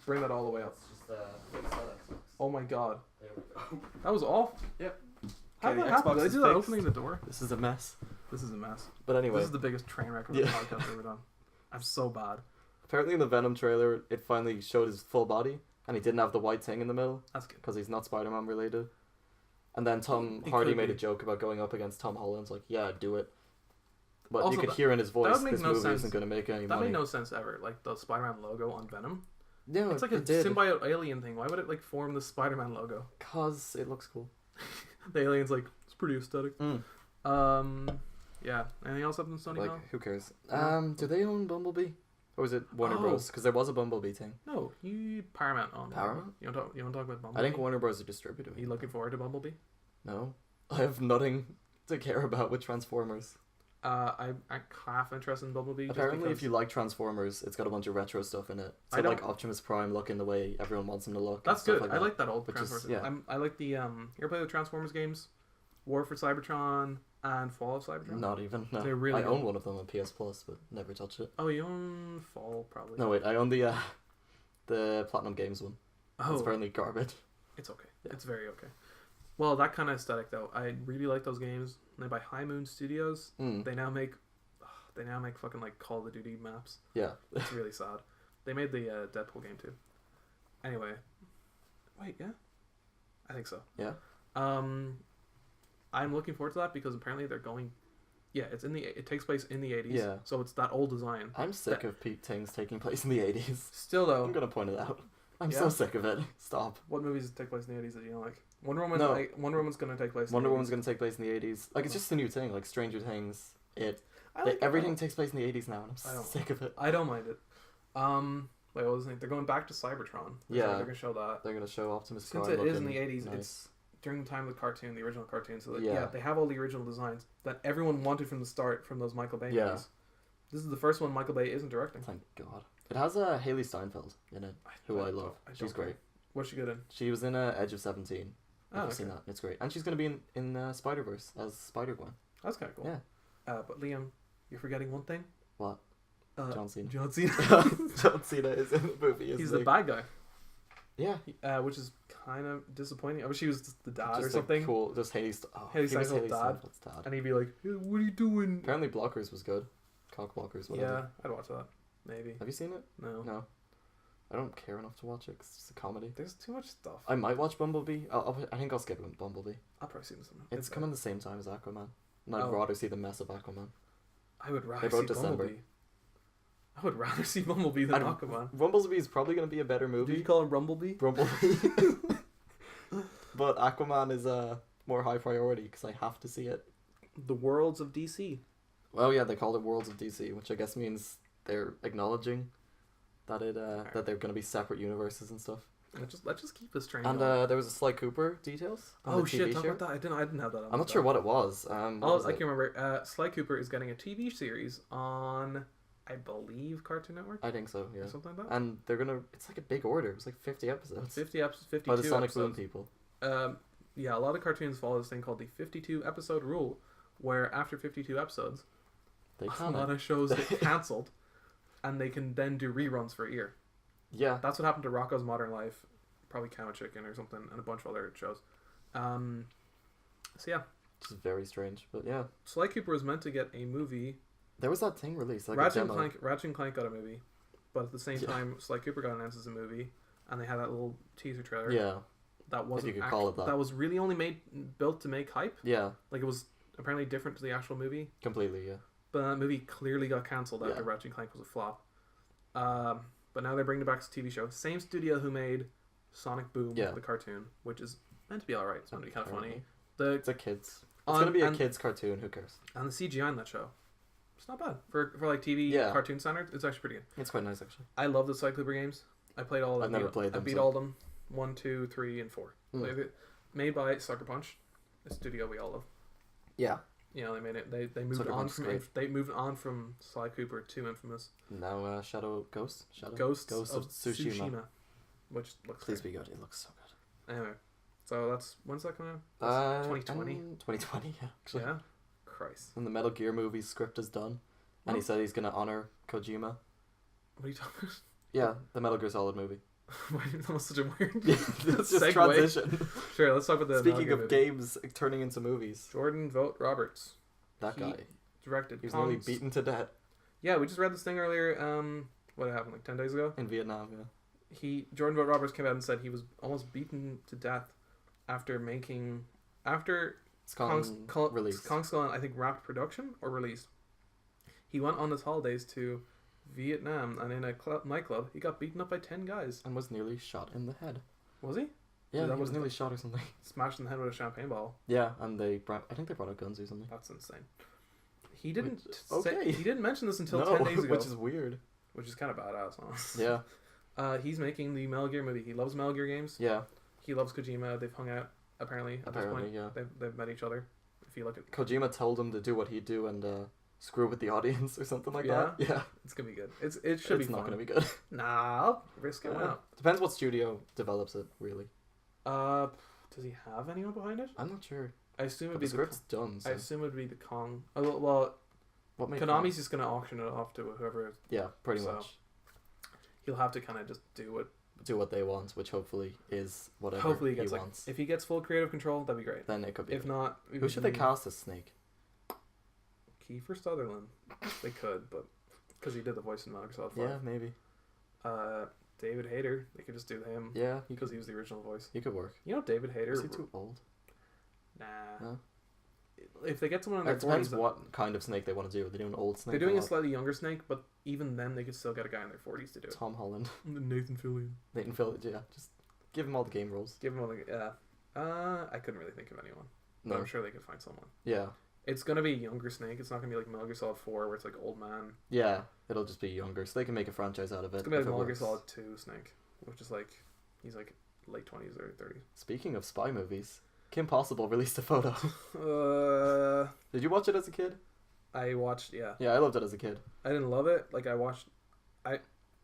bring that all the way up. Oh my god. There we go. That was awful. Yep. How did that happen? Did I do that opening the door? This is a mess. But anyway. This is the biggest train wreck of the podcast I've ever done. I'm so bad. Apparently in the Venom trailer, it finally showed his full body, and he didn't have the white thing in the middle. That's good. Because he's not Spider-Man related. And then Tom Hardy made a joke about going up against Tom Holland. Like, yeah, do it. But also, you could hear in his voice, this movie isn't going to make any money. That made no sense ever. Like, the Spider-Man logo on Venom. No, it's like a symbiote alien thing. Why would it, like, form the Spider-Man logo? Because it looks cool. The alien's like, it's pretty aesthetic. Yeah. Anything else up in Sony? Like, who cares? Do they own Bumblebee? Or was it Warner Bros? Because there was a Bumblebee thing. No, Paramount on Paramount? You want to talk about Bumblebee? I think Warner Bros. Are distributing. Are you looking forward to Bumblebee? No. I have nothing to care about with Transformers. I'm half interested in Bumblebee. Apparently, if you like Transformers, it's got a bunch of retro stuff in it. So like Optimus Prime looking the way everyone wants him to look. That's good. I like that old Transformers. I like the you ever play the Transformers games? War for Cybertron and Fall of Cybertron? Not even. No. They're really I own one of them on PS Plus, but never touched it. Oh, you own Fall probably. No, wait. I own the Platinum Games one. Oh. It's apparently garbage. It's okay. Yeah. It's very okay. Well, that kind of aesthetic though, I really like those games. They're by High Moon Studios. They now make fucking like Call of Duty maps. Yeah. It's really sad. They made the Deadpool game too. Anyway, wait, yeah, I think so. Yeah. I'm looking forward to that because apparently they're going. Yeah, it takes place in the 80s. Yeah. So it's that old design. I'm sick of things taking place in the 80s. Still though. I'm gonna point it out. I'm so sick of it. Stop. What movies take place in the 80s that you don't like? Wonder Woman's gonna take place. Wonder Woman's gonna take place in the 80s. Like it's just a new thing. Like Stranger Things. Everything takes place in the 80s now, and I'm sick of it. I don't mind it. Wait, what was it? They're going back to Cybertron. Yeah. They're gonna show that. They're gonna show Optimus Prime. Since it is in the 80s, nice. it's during the time of the cartoon, the original cartoon. So they have all the original designs that everyone wanted from the start from those Michael Bay movies. This is the first one Michael Bay isn't directing. Thank God. It has Haley Steinfeld in it, who I love. She's great. What's she good in? She was in Edge of 17. I've seen that. It's great. And she's going to be in Spider-Verse as Spider-Gwen. That's kind of cool. Yeah. But Liam, you're forgetting one thing. What? John Cena. John Cena. John Cena is in the movie, isn't he? He's the bad guy. Yeah. Which is kind of disappointing. I wish he was just the dad just or something. Cool. Just Haley Steinfeld's dad. And he'd be like, hey, what are you doing? Apparently Blockers was good. Cock Blockers, whatever. Yeah, I'd watch that. Maybe. Have you seen it? No. I don't care enough to watch it because it's a comedy. There's too much stuff. I might watch Bumblebee. I think I'll skip it with Bumblebee. I'll probably see this one. It's coming the same time as Aquaman. And I'd rather see the mess of Aquaman. I would rather see Bumblebee. I would rather see Bumblebee than Aquaman. Bumblebee is probably going to be a better movie. Do you call it Rumblebee? Bumblebee. But Aquaman is a more high priority because I have to see it. The Worlds of DC. Well, yeah, they call it Worlds of DC, which I guess means they're acknowledging that that they're going to be separate universes and stuff. Let's just keep this train. And there was a Sly Cooper details. Oh shit! Talk about that. I didn't have that. I'm not sure what it was. I can remember. Sly Cooper is getting a TV series on, I believe, Cartoon Network. I think so. Yeah. Or something like that. And they're gonna. It's like a big order. It's like 50 episodes. 50 episodes. 52 by the Sonic episodes. Boom people. Yeah, a lot of cartoons follow this thing called the 52 episode rule, where after 52 episodes, a lot of shows get cancelled, and they can then do reruns for a year. Yeah. That's what happened to Rocko's Modern Life, probably Cow and Chicken or something, and a bunch of other shows. So yeah. Which is very strange, but yeah. Sly Cooper was meant to get a movie. There was that thing released. Like Ratchet and Clank got a movie, but at the same time, Sly Cooper got announced as a movie, and they had that little teaser trailer. Yeah. That wasn't. If you could call it that. That was really only built to make hype. Yeah. Like it was apparently different to the actual movie. Completely, yeah. But that movie clearly got cancelled after Ratchet and Clank was a flop. But now they're bringing it back as a TV show. Same studio who made Sonic Boom, the cartoon, which is meant to be alright. It's meant to be kind of funny. It's a kids. It's going to be a kids cartoon. Who cares? And the CGI in that show, it's not bad for like TV cartoon standards. It's actually pretty good. It's quite nice actually. I love the Sly Cooper games. I played all of them. I've never played them. I beat all of them. 1, 2, 3, and 4. Made by Sucker Punch, a studio we all love. Yeah. You know, they made it. They moved on from Sly Cooper to Infamous. Now Ghost of Tsushima, which looks. Please be good. It looks so good. Anyway, so when's that coming out? 2020. 2020, yeah. Actually. Yeah. Christ. And the Metal Gear movie script is done, and he said he's gonna honor Kojima. What are you talking about? Yeah, the Metal Gear Solid movie. That was such a weird Let's just transition. Sure, let's talk about the Speaking of games turning into movies. Jordan Vogt Roberts. That guy. Directed. He was nearly beaten to death. Yeah, we just read this thing earlier. What happened, like 10 days ago? In Vietnam, yeah. Jordan Vogt Roberts came out and said he was almost beaten to death after Kong Skull, I think, wrapped production or released. He went on his holidays to Vietnam, and in a nightclub, he got beaten up by 10 guys. And was nearly shot in the head. Was he? Yeah, he was nearly shot or something. Smashed in the head with a champagne bottle. Yeah, and I think they brought out guns or something. That's insane. He didn't he didn't mention this until 10 days ago. Which is weird. Which is kind of badass, huh? Yeah. He's making the Metal Gear movie. He loves Metal Gear games. Yeah. He loves Kojima. They've hung out, apparently, at this point. Yeah. They've met each other. If you look at Kojima told him to do what he'd do and screw with the audience or something like that. Yeah. It's going to be good. It should be fun. It's not going to be good. Nah, I'll risk it. Why not? Depends what studio develops it, really. Does he have anyone behind it? I'm not sure. I assume it'd be the script's done. So. I assume it'd be the Kong. Oh, well, Konami's just going to auction it off to whoever. Yeah, pretty much. He'll have to kind of just do what they want, which hopefully is whatever hopefully he wants. If he gets full creative control, that'd be great. Then it could be. If not, who should they cast as Snake? Kiefer Sutherland. They could, but because he did the voice in Metal Gear Solid 5. Yeah, maybe. David Hayter. They could just do him. Yeah, because he was the original voice. He could work. You know, David Hayter. Is he too old? Nah. No. If they get someone in their 40s... It depends what kind of Snake they want to do. Are they doing an old Snake? They're doing a slightly younger Snake, but even then they could still get a guy in their 40s to do it. Tom Holland. Nathan Fillion. Yeah. Just give him all the game roles. Give him all the... Yeah. I couldn't really think of anyone. No. But I'm sure they could find someone. Yeah. It's going to be a younger Snake. It's not going to be like Metal Gear Solid 4 where it's like old man. Yeah. It'll just be younger. So they can make a franchise out of it. It's going to be like Metal Gear Solid 2 Snake. Which is like... He's like late 20s or 30s. Speaking of spy movies... Kim Possible released a photo. Did you watch it as a kid? I watched. Yeah. Yeah, I loved it as a kid. I didn't love it. Like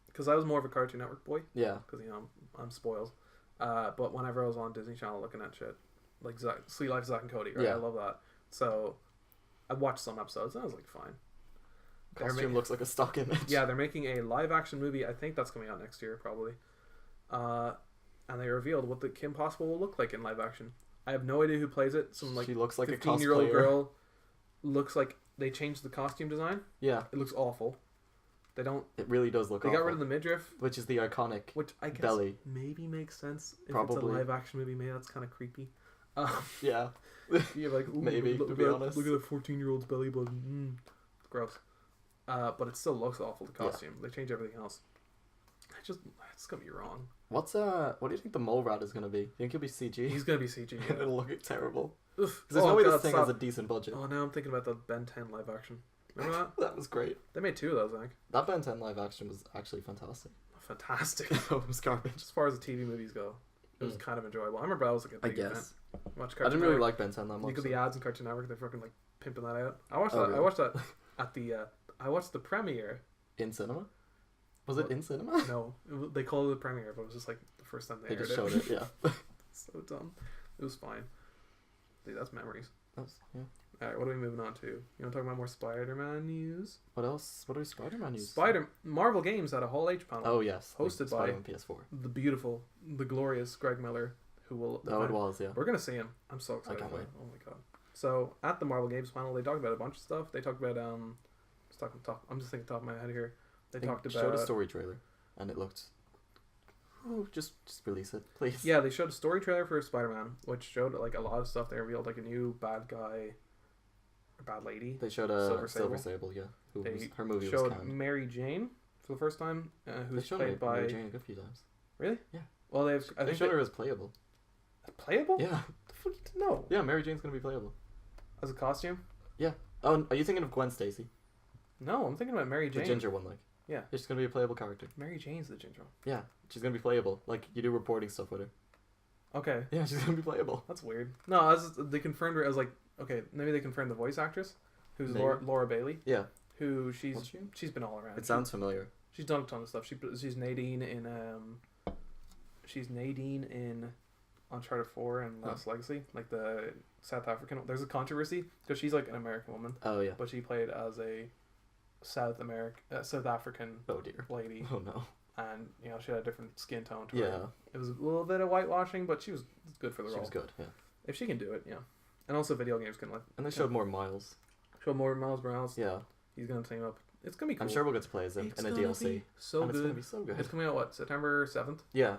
because I was more of a Cartoon Network boy. Yeah. Because I'm spoiled. But whenever I was on Disney Channel looking at shit, like Sweet Life of Zack and Cody, right? Yeah. I love that. So I watched some episodes and I was like, fine. Costume looks like a stock image. Yeah, they're making a live action movie. I think that's coming out next year, probably. And they revealed what the Kim Possible will look like in live action. I have no idea who plays it. Some like she looks like a 15-year-old girl. Looks like they changed the costume design. Yeah. It looks awful. They don't. It really does look. They awful. got rid of the midriff, which is the iconic. Which I guess belly. maybe makes sense if Probably. it's a live action movie. Maybe that's kind of creepy. Yeah. You're like, maybe to be honest. Look at a 14-year-old's belly button. Gross. But it still looks awful. The costume. Yeah. They change everything else. It's gonna be wrong. What do you think the mole rat is gonna be? You think he'll be CG? He's gonna be CG. Yeah. It'll look terrible. Oof. There's no way this thing has a decent budget. Oh, now I'm thinking about the Ben 10 live action. Remember that? That was great. They made 2 of those, I think. That Ben 10 live action was actually fantastic. Fantastic. It was garbage. As far as the TV movies go, it was kind of enjoyable. I remember I was like a big guess. Fan. I didn't really like Ben 10 that much. You could the ads in Cartoon Network. They're fucking like pimping that out. I watched that. Really? I watched that at the. I watched the premiere. In cinema? Was it in cinema? No, they called it the premiere, but it was just like the first time they aired just showed it. Yeah. So dumb. It was fine. Dude, that's memories. Yeah. Alright, what are we moving on to? You want to talk about more Spider-Man news? What else? What are Spider-Man news? Marvel Games had a Hall H panel. Oh yes, hosted by Spider-Man PS4. The beautiful, the glorious Greg Miller, who will. Oh, it was. Yeah. We're gonna see him. I'm so excited. I can't wait. Oh my god. So at the Marvel Games panel, they talked about a bunch of stuff. They talked about I'm just thinking top of my head here. They talked about showed a story trailer, and it looked. Oh, just release it, please. Yeah, they showed a story trailer for Spider-Man, which showed like a lot of stuff. They revealed like a new bad guy, or bad lady. They showed a Silver Sable, yeah. Her movie was canned. Mary Jane for the first time, who's played by Mary Jane a good few times. Really? Yeah. Well, I think they showed her as playable. Playable? Yeah. The fuck you know? Yeah, Mary Jane's gonna be playable. As a costume? Yeah. Oh, are you thinking of Gwen Stacy? No, I'm thinking about Mary Jane. The ginger one, like. Yeah. She's gonna be a playable character. Mary Jane's the ginger one. Yeah, she's gonna be playable. Like, you do reporting stuff with her. Okay. Yeah, she's gonna be playable. That's weird. No, they confirmed her as like, okay, maybe they confirmed the voice actress, who's Laura Bailey. Yeah. Who she's been all around. It sounds familiar. She's done a ton of stuff. She's Nadine in Uncharted 4 and Lost Legacy, like the South African. There's a controversy because she's like an American woman. Oh yeah. But she played as a South African lady. Oh no. And she had a different skin tone to her. Yeah. It was a little bit of whitewashing, but she was good for the role. She was good. Yeah. If she can do it, yeah. And also, video games can And they showed more Miles. Miles Morales. Yeah. He's gonna team up. It's gonna be cool. I'm sure we'll get to play as him in a DLC. So good. It's gonna be so good. It's coming out September 7th. Yeah.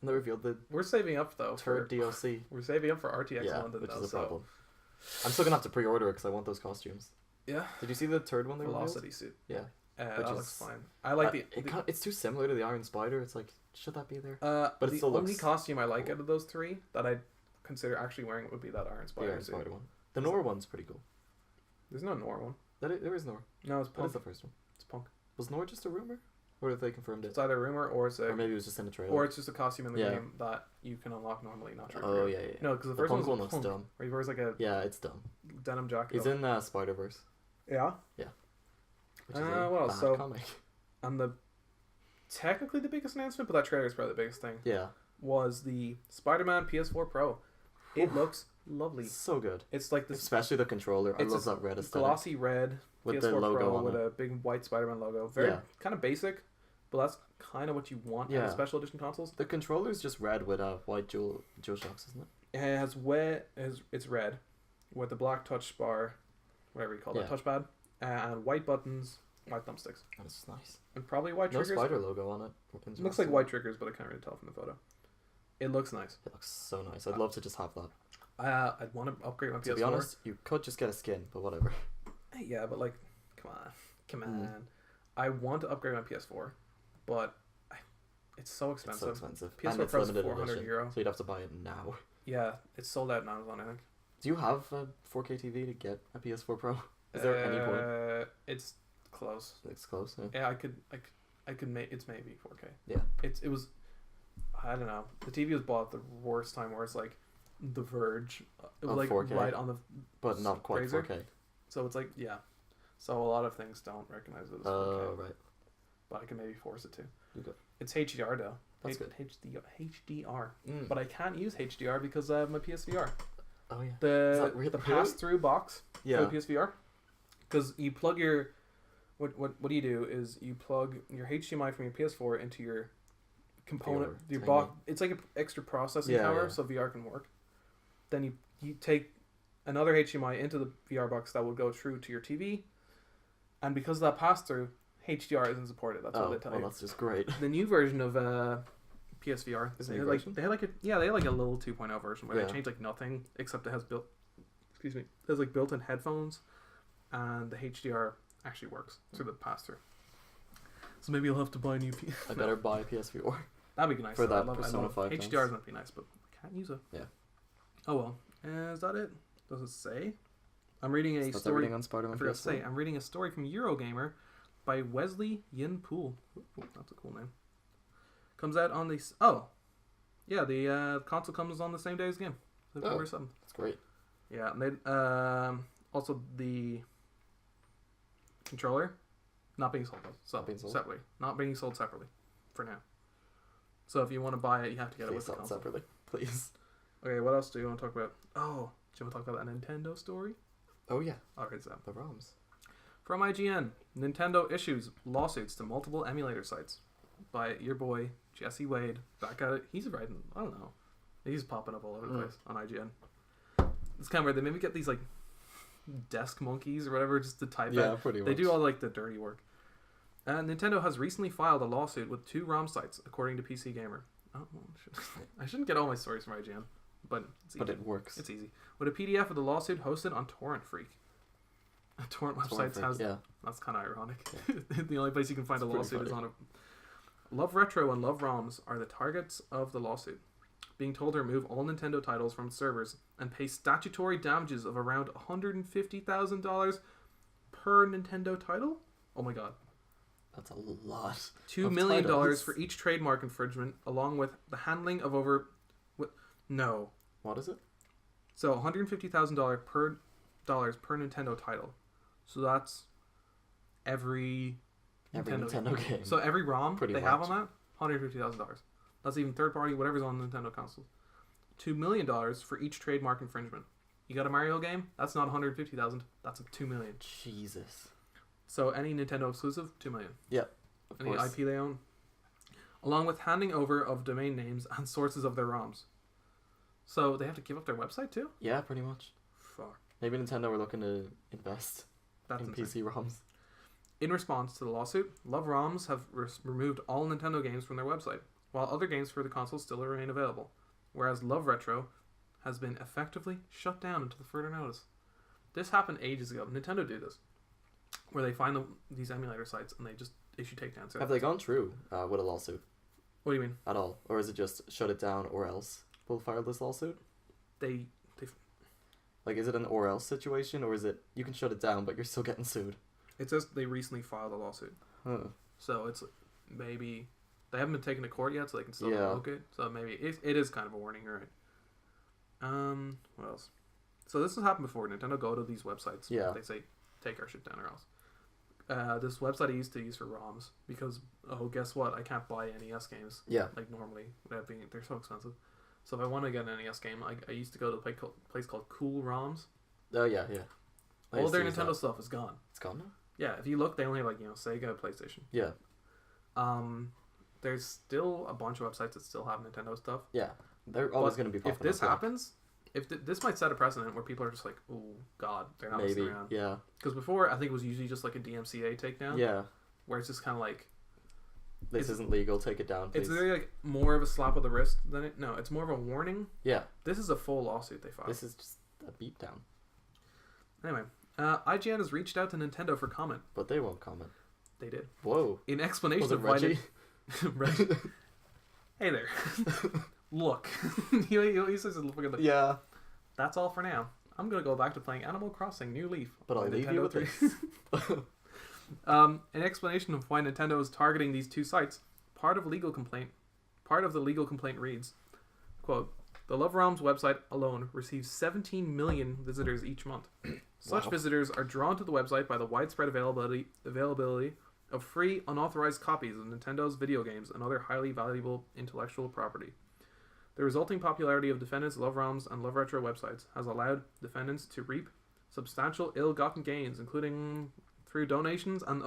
And they revealed the. We're saving up though. Third DLC. We're saving up for RTX London, which though, is a problem. I'm still gonna have to pre-order it because I want those costumes. Yeah. Did you see the third one? Velocity suit. Yeah. That looks fine. I like it's too similar to the Iron Spider. It's like, should that be there? But it still looks. The only costume I like out of those 3 that I'd consider actually wearing would be that Iron Spider. The Iron Spider one. The Nor one's pretty cool. There's no Nor one. There is Nor. No, it's Punk. That is the first one. It's Punk. Was Nor just a rumor? Or have they confirmed it? It's either a rumor or or maybe it was just in the trailer. Or it's just a costume in the game that you can unlock normally, not sure. Oh yeah. No, because the first one looks dumb. Where he wears like a it's dumb. Denim jacket. He's in Spider-Verse. Yeah. Yeah. Which is a bad comic. And technically the biggest announcement, but that trailer is probably the biggest thing. Yeah. Was the Spider-Man PS4 Pro. It looks lovely. So good. It's like this, especially the controller. I love that red aesthetic. Glossy red with PS4 the logo Pro on with it. a big white Spider-Man logo. Very kind of basic, but that's kind of what you want in special edition consoles. The controller is just red with white dual shocks, isn't it? It has it's red with the black touch bar, whatever you call that, touchpad, and white buttons, white thumbsticks. That's nice. And probably white triggers. No spider logo on it. It looks like white triggers, but I can't really tell from the photo. It looks nice. It looks so nice. I'd love to just have that. I'd want to upgrade my PS4. To be honest, you could just get a skin, but whatever. Yeah, but like, come on. I want to upgrade my PS4, but it's so expensive. It's so expensive. PS4 Pro is €400. So you'd have to buy it now. Yeah, it's sold out on Amazon, I think. Do you have a 4K TV to get a PS4 Pro? Is there any point? It's close. It's close. Yeah, I could make. It's maybe 4K. Yeah. It was. I don't know. The TV was bought at the worst time, where it's like the verge. It was like 4K, right on the. But not quite razor. 4K. So it's like, yeah. So a lot of things don't recognize it as 4K. Oh, right. But I can maybe force it to. Okay. It's HDR though. That's good. HDR. But I can't use HDR because I have my PSVR. Oh, yeah. The pass-through box for the PSVR. Because you plug your... What do you do is you plug your HDMI from your PS4 into your component, your box. It's like an extra processing power, so VR can work. Then you take another HDMI into the VR box that will go through to your TV, and because of that pass through, HDR isn't supported. That's what they tell you. That's just great. The new version of PSVR, they had like a little 2.0 version where they changed like nothing except it has built-in headphones, and the HDR actually works through the pass through. So maybe you'll have to buy a new PS. I better buy a PSVR. That'd be nice. For that Persona 5 HDR might be nice, but I can't use it. Yeah. Oh well. Is that it? Does it say? I'm reading a story. Everything on Spider-Man. I forgot to say. I'm reading a story from Eurogamer by Wesley Yin Poole. Ooh, that's a cool name. Comes out on the... Oh. Yeah, the console comes on the same day as the game. February 7th. That's great. Yeah, and they, also the controller not being sold separately. Not being sold separately for now. So if you want to buy it, you have to get it with the console. Separately, please. Okay, what else do you want to talk about? Oh, do you want to talk about that Nintendo story? Oh, yeah. Alright, so. The ROMs. From IGN, Nintendo issues lawsuits to multiple emulator sites by your boy, Jesse Wade. Back at it. He's writing, I don't know. He's popping up all over the place on IGN. It's kind of weird. They maybe get these, like, desk monkeys or whatever just to type Yeah, it. pretty much. They do all, like, the dirty work. Nintendo has recently filed a lawsuit with 2 ROM sites, according to PC Gamer. Oh, well, I shouldn't get all my stories from IGN, but it's easy. But it works. It's easy. With a PDF of the lawsuit hosted on Torrent Freak. Torrent websites has... Yeah. That's kind of ironic. Yeah. The only place you can find a lawsuit is on a... Love Retro and Love ROMs are the targets of the lawsuit, being told to remove all Nintendo titles from servers and pay statutory damages of around $150,000 per Nintendo title? Oh my god. That's a lot. $2 million for each trademark infringement, along with the handling of over... No. What is it? So $150,000 per Nintendo title. So that's every Nintendo game. So every ROM Pretty have on that, $150,000. That's even third party, whatever's on Nintendo consoles. $2 million for each trademark infringement. You got a Mario game? That's not $150,000. That's $2 million. Jesus. So any Nintendo exclusive, $2 million. Yep. Any IP they own, along with handing over of domain names and sources of their ROMs. So they have to give up their website too? Yeah, pretty much. Fuck. Maybe Nintendo were looking to invest in insane. PC ROMs. In response to the lawsuit, Love ROMs have removed all Nintendo games from their website, while other games for the console still remain available, whereas Love Retro has been effectively shut down until further notice. This happened ages ago. Nintendo do this, where they find these emulator sites and they just issue takedowns. Have they gone through with a lawsuit? What do you mean? At all? Or is it just shut it down or else we'll file this lawsuit? They Like, is it an or else situation, or is it you can shut it down but you're still getting sued? It says they recently filed a lawsuit. Huh. So it's maybe they haven't been taken to court yet, so they can still revoke it. So maybe it is kind of a warning, right? What else? So this has happened before. Nintendo go to these websites. Yeah. They say, take our shit down or else. This website I used to use for ROMs because, guess what? I can't buy NES games. Yeah. Like normally, without being, they're so expensive. So if I want to get an NES game, I used to go to a place called Cool ROMs. Oh, yeah, yeah. All their Nintendo stuff is gone. It's gone now? Yeah, if you look, they only have, like, Sega, PlayStation. Yeah. There's still a bunch of websites that still have Nintendo stuff. Yeah. They're always going to be popping up. If this happens, this might set a precedent where people are just like, oh, God, they're not listening around. Yeah. Because before, I think it was usually just like a DMCA takedown. Yeah. Where it's just kind of like... This isn't legal, take it down, please. It's really like more of a slap of the wrist than it... No, it's more of a warning. Yeah. This is a full lawsuit they filed. This is just a beatdown. Anyway, IGN has reached out to Nintendo for comment. But they won't comment. They did. Whoa. In explanation Was it of Reggie? Reggie. Hey there. Look. he says, look at the... Yeah. That's all for now. I'm going to go back to playing Animal Crossing New Leaf. But I'll leave you with this. An explanation of why Nintendo is targeting these 2 sites. Part of the legal complaint reads, quote, the Love ROMs website alone receives 17 million visitors each month. Such visitors are drawn to the website by the widespread availability of free, unauthorized copies of Nintendo's video games and other highly valuable intellectual property. The resulting popularity of defendants' Love ROMs and Love Retro websites has allowed defendants to reap substantial ill-gotten gains, including through donations and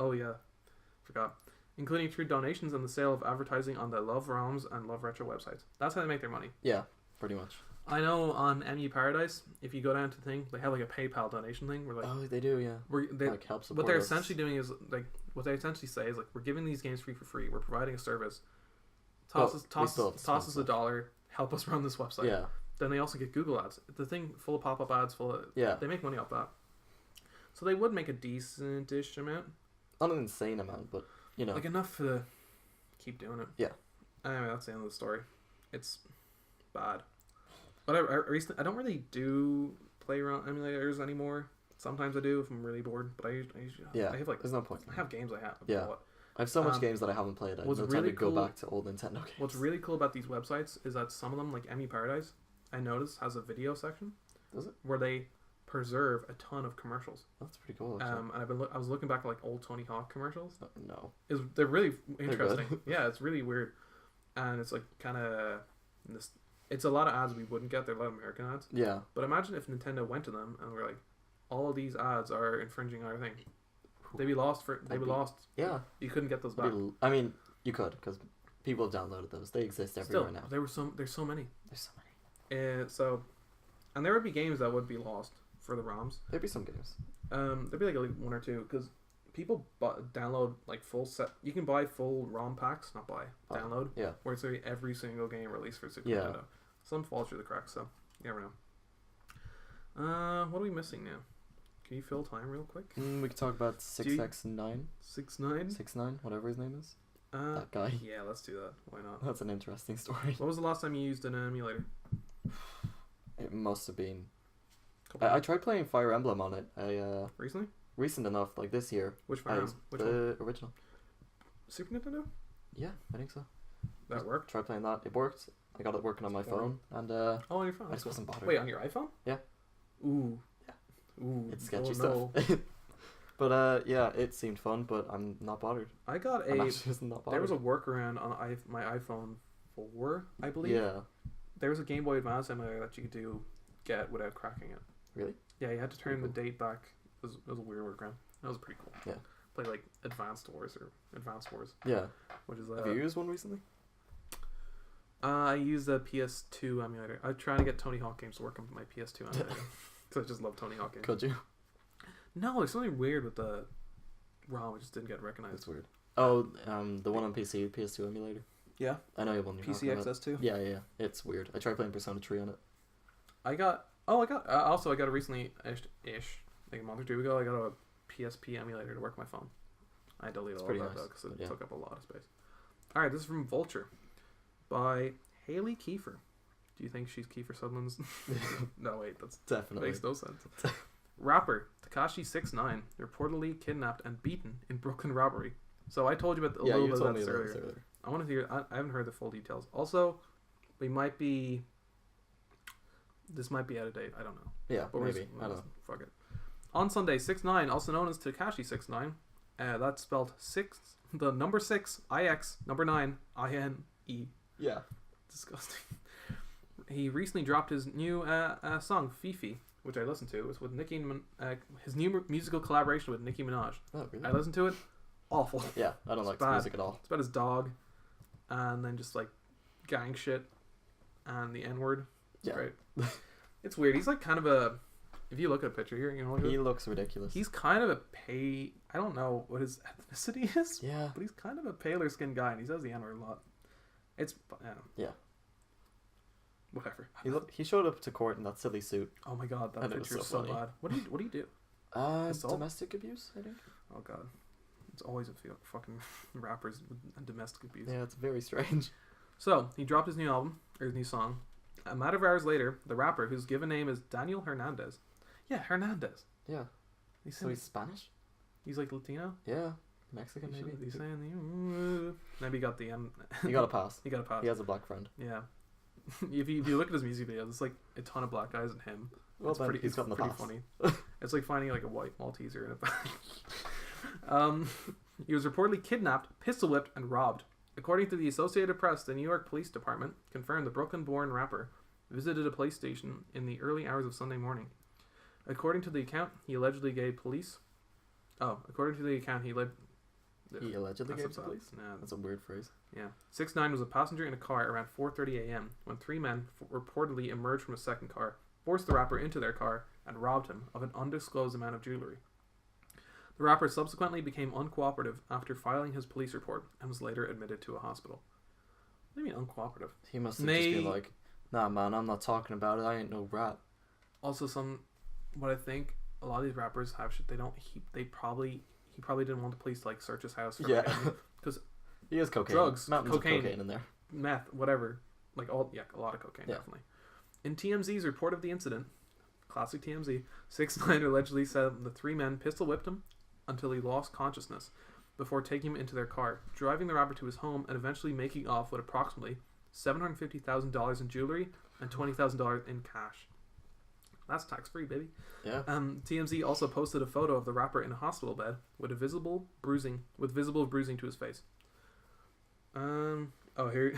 including through donations and the sale of advertising on the Love ROMs and Love Retro websites. That's how they make their money. Yeah, pretty much. I know on MU Paradise, if you go down to the thing, they have like a PayPal donation thing. Where like, oh, they do, yeah. They like help support what they're us. essentially doing is like what they essentially say is like we're giving these games for free. We're providing a service. Toss us $1. Help us run this website. Yeah. Then they also get Google ads. The thing full of pop-up ads, yeah. They make money off that. So they would make a decent-ish amount. Not an insane amount, but you know, like enough to keep doing it. Yeah. Anyway, that's the end of the story. It's bad. But I don't really do play around emulators anymore. Sometimes I do if I'm really bored. But I have like there's no point. I have games I have. Yeah. I have so much games that I haven't played. I have no time to go back to old Nintendo games. What's really cool about these websites is that some of them, like MU Paradise, I noticed has a video section. Does it? Where they preserve a ton of commercials. That's pretty cool. Actually. And I was looking back at like old Tony Hawk commercials. No. They're really interesting. They're good. Yeah, it's really weird, and it's like kind of it's a lot of ads we wouldn't get. They're a lot of American ads. Yeah. But imagine if Nintendo went to them and were like, all of these ads are infringing our thing. They'd be lost lost. Yeah. You couldn't get those back. I mean, you could because people have downloaded those. They exist everywhere now. There's so many. There's so many. And there would be games that would be lost for the ROMs. There'd be some games. There'd be like one or two because people download like full set. You can buy full ROM packs, not buy, download. Yeah. Where it's every single game released for Super Yeah. Nintendo. Some falls through the cracks, so you never know. What are we missing now? Can you fill time real quick? We could talk about 6ix9ine. 6ix9ine? 6ix9ine, whatever his name is. That guy. Yeah, let's do that. Why not? That's an interesting story. What was the last time you used an emulator? It must have been. I tried playing Fire Emblem on it. Recently? Recent enough, like this year. Which Fire Emblem? Which the one? original. Super Nintendo? Yeah, I think so. That worked? Tried playing that. It worked. I got it working on my phone, and oh, on your phone. I just wasn't bothered. Wait, on your iPhone? Yeah. Ooh. Yeah. Ooh. It's sketchy no. stuff. But yeah, it seemed fun, but I'm not bothered. I got I'm actually just not bothered. There was a workaround on my iPhone 4, I believe. Yeah. There was a Game Boy Advance emulator that you could get without cracking it. Really? Yeah, you had to turn cool. the date back. It was a weird workaround. That was pretty cool. Yeah. Play like Advanced Wars. Yeah. Which is Have you used one recently? I used a PS2 emulator. I was trying to get Tony Hawk games to work on my PS2 emulator because I just love Tony Hawk games. Could you? No, there's something weird with the ROM. It just didn't get recognized. It's weird. Oh, the one on PC, PS2 emulator. Yeah. I know you have one. PC XS2. Yeah. It's weird. I tried playing Persona 3 on it. I got a recently ish like a month or two ago. I got a PSP emulator to work my phone. I deleted all of that though because it took up a lot of space. All right, this is from Vulture by Haley Kiefer. Do you think she's Kiefer Sutherland's? No, wait, that's definitely makes no sense. Rapper Tekashi 6ix9ine reportedly kidnapped and beaten in Brooklyn robbery. So I told you about a little bit of that earlier. I want to hear. I haven't heard the full details. Also, this might be out of date. I don't know. Yeah, but maybe. I don't know. Fuck it. On Sunday, 6ix9ine, also known as Tekashi 6ix9ine, that's spelled 6, the number 6, IX, number 9, INE. Yeah. Disgusting. He recently dropped his new song, Fifi, which I listened to. It was with his new musical collaboration with Nicki Minaj. Oh, really? I listened to it. Awful. Yeah, I don't like the music at all. It's about his dog, and then just like gang shit, and the N-word. It's great. It's weird. He's like kind of a... If you look at a picture here, you know... He looks ridiculous. He's kind of a I don't know what his ethnicity is. Yeah. But he's kind of a paler skinned guy, and he says the N-word a lot. It's... Yeah. Whatever. He showed up to court in that silly suit. Oh my god, that picture is so bad. What do you do? Domestic abuse, I think. Oh god. It's always a fucking rappers and domestic abuse. Yeah, it's very strange. So, he dropped his new album, or his new song. A matter of hours later, the rapper, whose given name is Daniel Hernandez. Yeah, Hernandez. Yeah. He's Spanish? He's like Latino? Yeah. Mexican, maybe? He's saying maybe he got the He got a pass. He got a pass. He has a black friend. Yeah. If you look at his music videos, it's like a ton of black guys and him. Well, It's then pretty, he's it's got the pretty pass. funny. It's like finding like a white Malteser in a bag. He was reportedly kidnapped, pistol whipped, and robbed. According to the Associated Press, the New York Police Department confirmed the Brooklyn-born rapper visited a police station in the early hours of Sunday morning. According to the account, he allegedly gave police. Oh, according to the account, he allegedly That's gave to upset. police? Nah, That's a weird phrase. yeah. 6ix9ine was a passenger in a car around 4:30 a.m. when three men reportedly emerged from a second car, forced the rapper into their car, and robbed him of an undisclosed amount of jewelry. The rapper subsequently became uncooperative after filing his police report and was later admitted to a hospital. What do you mean uncooperative? He must have just been like, nah, man, I'm not talking about it. I ain't no rat. Also, what I think a lot of these rappers have shit he probably didn't want the police to like search his house for because he has cocaine, drugs, mountains cocaine, of cocaine in there, meth, whatever, like a lot of cocaine definitely. In TMZ's report of the incident, classic TMZ, 6ix9ine allegedly said the three men pistol whipped him until he lost consciousness before taking him into their car, driving the rapper to his home, and eventually making off with approximately $750,000 in jewelry and $20,000 in cash. That's tax-free, baby. Yeah. TMZ also posted a photo of the rapper in a hospital bed with visible bruising to his face. Here's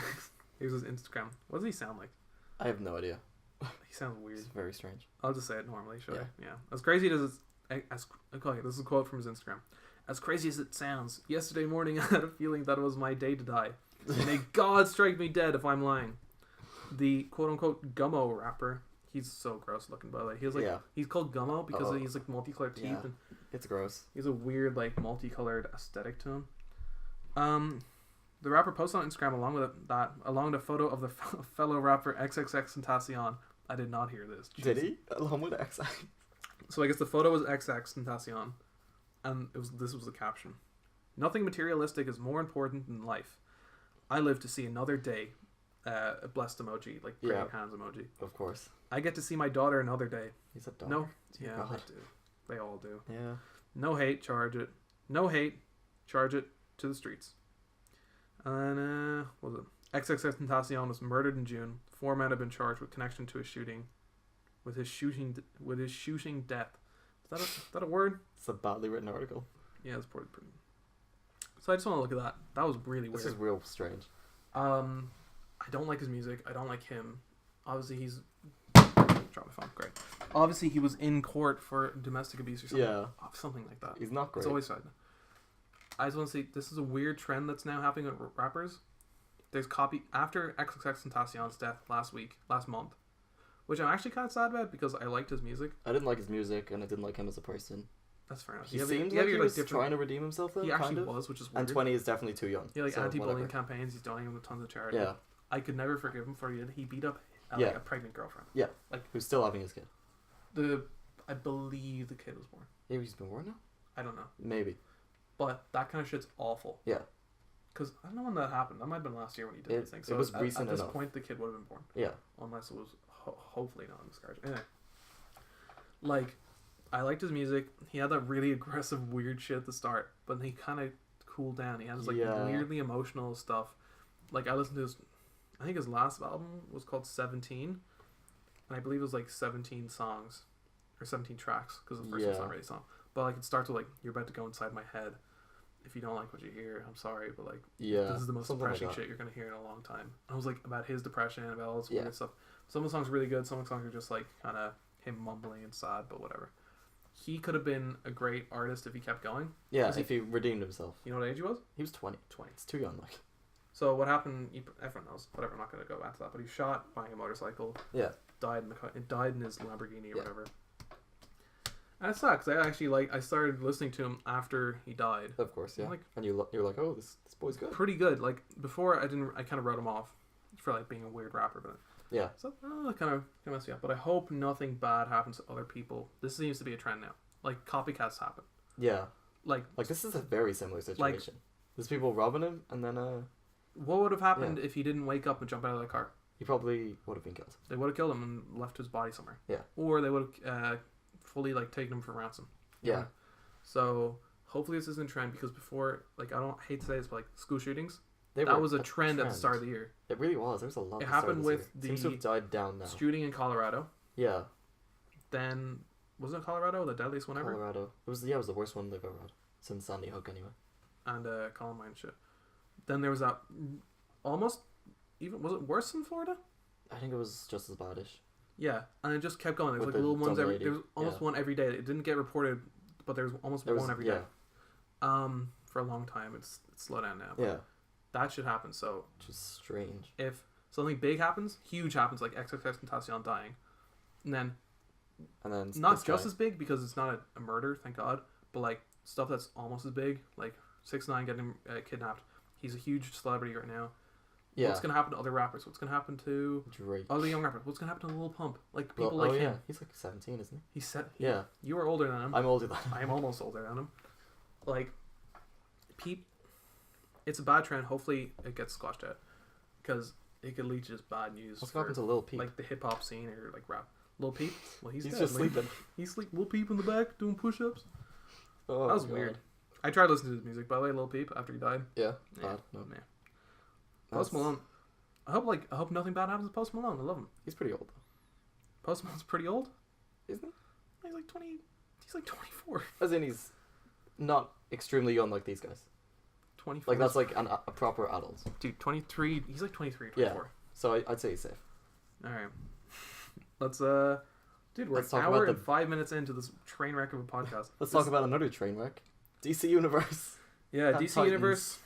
his Instagram. What does he sound like? I have no idea. He sounds weird. It's very strange. I'll just say it normally, should I? Yeah. As crazy as okay, this is a quote from his Instagram. As crazy as it sounds, yesterday morning I had a feeling that it was my day to die. May God strike me dead if I'm lying. The quote-unquote Gummo rapper, he's so gross looking, by the way. He's called Gummo because he's like multicolored teeth. And it's gross. He's a weird like multicolored aesthetic to him. The rapper posted on Instagram along with a photo of the fellow rapper XXXTentacion. I did not hear this. Jeez. Did he? Along with XX? So I guess the photo was XXXTentacion, and this was the caption. Nothing materialistic is more important than life. I live to see another day. A blessed emoji, like praying hands emoji. Of course. I get to see my daughter another day. He's a daughter. No, Dear yeah, God. they do. They all do. Yeah. No hate, charge it. No hate, charge it to the streets. And what was it? XXXTentacion was murdered in June. 4 men have been charged with connection to a shooting. With his shooting death. Is that a word? It's a badly written article. Yeah, it's pretty. So I just want to look at that. That was really weird. This is real strange. I don't like his music. I don't like him. Obviously, he's... Drop my phone. Great. Obviously, he was in court for domestic abuse or something. Yeah. Something like that. He's not great. It's always sad. I just want to say, this is a weird trend that's now happening with rappers. There's after XXXTentacion's death last month, which I'm actually kind of sad about because I liked his music. I didn't like his music, and I didn't like him as a person. That's fair enough. He seemed like he was trying to redeem himself, though. He actually was, which is weird. And 20 is definitely too young. Yeah, like anti-bullying campaigns. He's donating with tons of charity. Yeah. I could never forgive him for it. He beat up like a pregnant girlfriend. Yeah. Like who's still having his kid. I believe the kid was born. Maybe he's been born now? I don't know. Maybe. But that kind of shit's awful. Yeah. Because I don't know when that happened. That might have been last year when he did these things. So it was recent at this enough. point, the kid would have been born. Yeah. Unless it was hopefully not a miscarriage. Anyway. Like, I liked his music. He had that really aggressive, weird shit at the start. But then he kind of cooled down. He had this, like, weirdly emotional stuff. Like, I listened to his... I think his last album was called 17. And I believe it was, like, 17 songs. Or 17 tracks. Because the first one's not really a song. But, like, it starts with, like, you're about to go inside my head. If you don't like what you hear, I'm sorry, but like, this is the most depressing shit you're gonna hear in a long time. And I was like, about his depression, about all this weird stuff. Some of the songs are really good. Some of the songs are just like kind of him mumbling and sad, but whatever. He could have been a great artist if he kept going. Yeah, if he redeemed himself. You know what age he was? He was 20. 20. It's too young, like. So what happened? Everyone knows. Whatever. I'm not gonna go back to that. But he shot buying a motorcycle. Yeah. Died in his Lamborghini or whatever. And it sucks. I started listening to him after he died. Of course, yeah. And you're like, oh, this boy's good. Pretty good. Like before, I kind of wrote him off for like being a weird rapper, but yeah. So it kind of messed me up. But I hope nothing bad happens to other people. This seems to be a trend now. Like copycats happen. Yeah. Like this is a very similar situation. There's people robbing him, and then what would have happened if he didn't wake up and jump out of the car? He probably would have been killed. They would have killed him and left his body somewhere. Yeah. Or they would have fully like taken him for ransom. Yeah. So hopefully this isn't a trend because before, like, I don't hate to say this, but like school shootings, that was a trend at the start of the year. It really was. There was a lot. It happened with the seems to have died down now. Shooting in Colorado. Yeah. Then wasn't it Colorado the deadliest one ever? Colorado. It was the worst one they've ever had since Sandy Hook anyway. And Columbine shit. Then there was that almost even was it worse than Florida? I think it was just as badish. Yeah, and it just kept going. There was With like the little ones dumb every. lady. There was almost one every day. It didn't get reported, but there was almost one every day. For a long time, it's slowed down now. Yeah. That should happen. So Which is strange. if something big happens, huge happens, like XXXTentacion dying, and then not just as big because it's not a murder, thank God, but like stuff that's almost as big, like 6ix9ine getting kidnapped. He's a huge celebrity right now. Yeah. What's gonna happen to other rappers? What's gonna happen to Drake. other young rappers? What's gonna happen to Lil Pump? Like people like him. Yeah. He's like 17, isn't he? He's set. Yeah. You are older than him. I'm older than him. I'm almost older than him. Like, it's a bad trend. Hopefully, it gets squashed out because it could lead to just bad news. What's happened to Lil Peep? Like the hip hop scene or like rap. Lil Peep. Well, he's dead, just like, sleeping. He's sleep. Lil Peep in the back doing push-ups. Oh, That was God. weird. I tried listening to his music, by the way, Lil Peep, after he died. Yeah. Yeah. Bad. No. Yeah. Post Malone. I hope nothing bad happens to Post Malone. I love him. He's pretty old though. Post Malone's pretty old. Isn't he? He's like 20. He's like 24. As in, he's not extremely young like these guys. 24. Like, that's like a proper adult. Dude, 23. He's like 23, 24. Yeah. So I'd say he's safe. All right. Let's dude, we're Let's an talk hour about and 5 minutes into this train wreck of a podcast. Let's talk about another train wreck. DC Universe. Yeah, Cat DC Titans. Universe.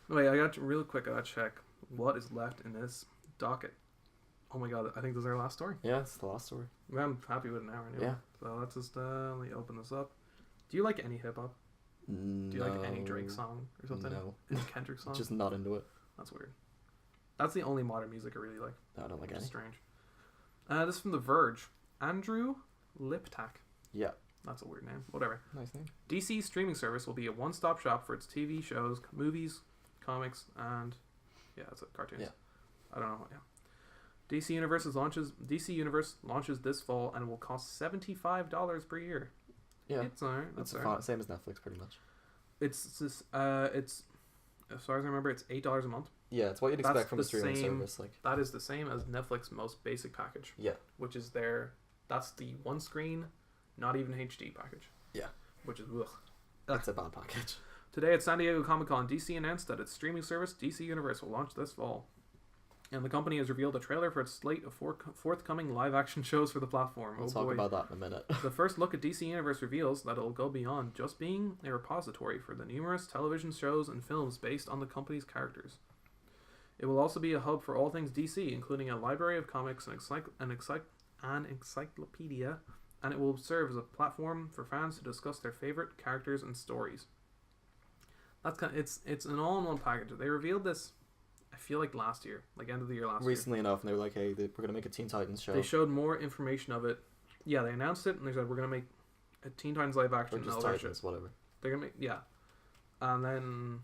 Wait, I got real quick. I gotta check what is left in this docket. Oh my god, I think this is our last story. Yeah, it's the last story. I'm happy with an hour anyway. Yeah. So let's just let me open this up. Do you like any hip hop? Do you like any Drake song or something? No. Any Kendrick song? Just not into it. That's weird. That's the only modern music I really like. I don't like Which any. is strange. This is from The Verge. Andrew Liptak. Yeah. That's a weird name. Whatever. Nice name. DC's streaming service will be a one-stop shop for its TV shows, movies, comics, and that's it, cartoons. Yeah. I don't know. Yeah. DC Universe launches this fall and will cost $75 per year. Yeah. It's alright. That's That's alright. same as Netflix, pretty much. It's this. It's as far as I remember, it's $8 a month. Yeah, it's what you'd That's expect from a the streaming same- service. Like, That is the same as Netflix's most basic package. yeah. Which is that's the one screen, not even HD package. Yeah. Which is ugh. That's a bad package. Today at San Diego Comic-Con, DC announced that its streaming service, DC Universe, will launch this fall. And the company has revealed a trailer for its slate of forthcoming live-action shows for the platform. We'll talk about that in a minute. The first look at DC Universe reveals that it'll go beyond just being a repository for the numerous television shows and films based on the company's characters. It will also be a hub for all things DC, including a library of comics and an encyclopedia, and it will serve as a platform for fans to discuss their favorite characters and stories. That's it's an all-in-one package. They revealed this, I feel like last year, like end of the year last year. Recently enough, and they were like, hey, we're going to make a Teen Titans show. They showed more information of it. Yeah, they announced it, and they said, we're going to make a Teen Titans live action. Or just and all that Titans, shit. whatever. They're going to make, yeah. And then,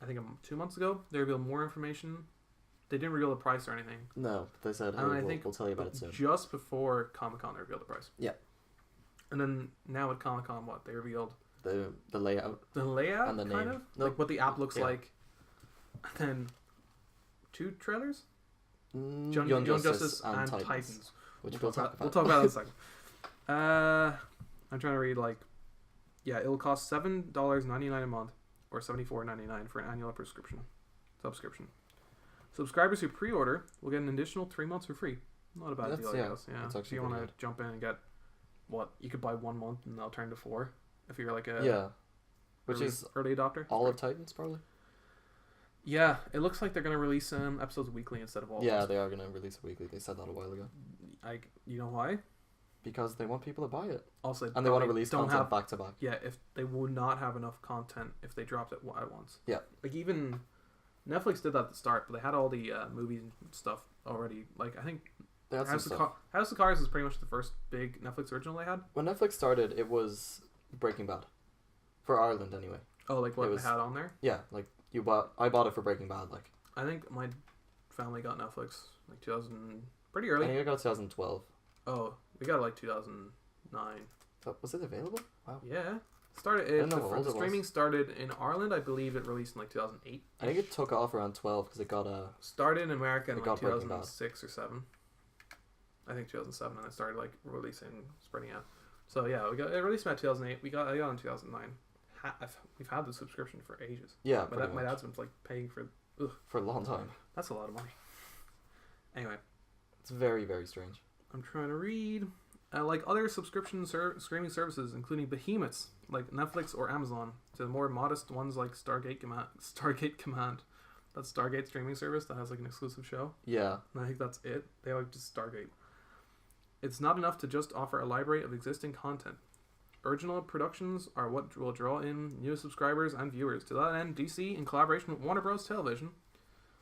I think 2 months ago, they revealed more information. They didn't reveal the price or anything. No, they said, hey, And I think we'll tell you about it soon. Just before Comic-Con, they revealed the price. Yeah. And then, now at Comic-Con, what? They revealed The layout. the layout, And the kind name. of? No. Like, what the app looks Yeah. like. And then, 2 trailers? Young Young Justice and Titans. Titans. Which we'll talk about. We'll talk about that in a second. I'm trying to read, it'll cost $7.99 a month or $74.99 for an annual subscription. Subscribers who pre-order will get an additional 3 months for free. Not a bad deal, I guess. Yeah. That's If actually you want pretty to jump in and get, you could buy 1 month and they'll turn to 4 if you're like a Yeah. Which is early adopter. all of Titans, probably? Yeah, it looks like they're going to release episodes weekly instead of all. Yeah, they are going to release it weekly. They said that a while ago. You know why? Because they want people to buy it. Also, And they want to probably release don't content have back to back. Yeah, if they would not have enough content if they dropped it at once. Yeah. Like even Netflix did that at the start, but they had all the movies and stuff already. Like I think They had some House stuff. of Cards is pretty much the first big Netflix original they had. When Netflix started, it was Breaking Bad. For Ireland, anyway. Oh, like what It was- they had on there? Yeah, like I bought it for Breaking Bad. Like I think my family got Netflix like 2000, pretty I early. think I got 2012. Oh, we got it like 2009. But was it available? Wow. Yeah. Started I don't know how the old it was. streaming started in Ireland. I believe it released in like 2008. I think it took off around 12 because it got a. Started in America in It like got Breaking Bad. 2006 or 7. I think 2007, and it started like spreading out. So yeah, it released about 2008. I got it in 2009. We've had the subscription for ages. Yeah, my dad's been like paying for a long time. That's a lot of money. Anyway, it's very, very strange. I'm trying to read. Like other subscription streaming services, including behemoths like Netflix or Amazon, to the more modest ones like Stargate Command. That's Stargate streaming service that has like an exclusive show. Yeah. And I think that's it. They like just Stargate. It's not enough to just offer a library of existing content. Original productions are what will draw in new subscribers and viewers. To that end, DC, in collaboration with Warner Bros. Television,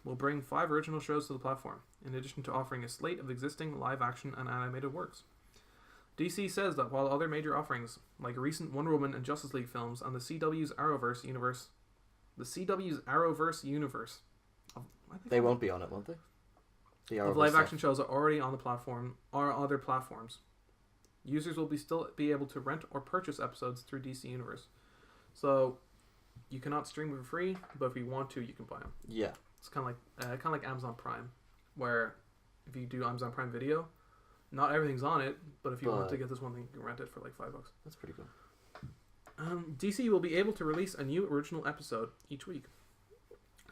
will bring 5 original shows to the platform, in addition to offering a slate of existing live-action and animated works. DC says that while other major offerings, like recent Wonder Woman and Justice League films and the CW's Arrowverse universe, they won't be on it, won't they? The live-action shows are already on the platform or other platforms. Users will still be able to rent or purchase episodes through DC Universe. So you cannot stream for free, but if you want to, you can buy them. Yeah. It's kind of like Amazon Prime, where if you do Amazon Prime Video, not everything's on it, but if you want to get this one thing, you can rent it for like $5. That's pretty cool. DC will be able to release a new original episode each week.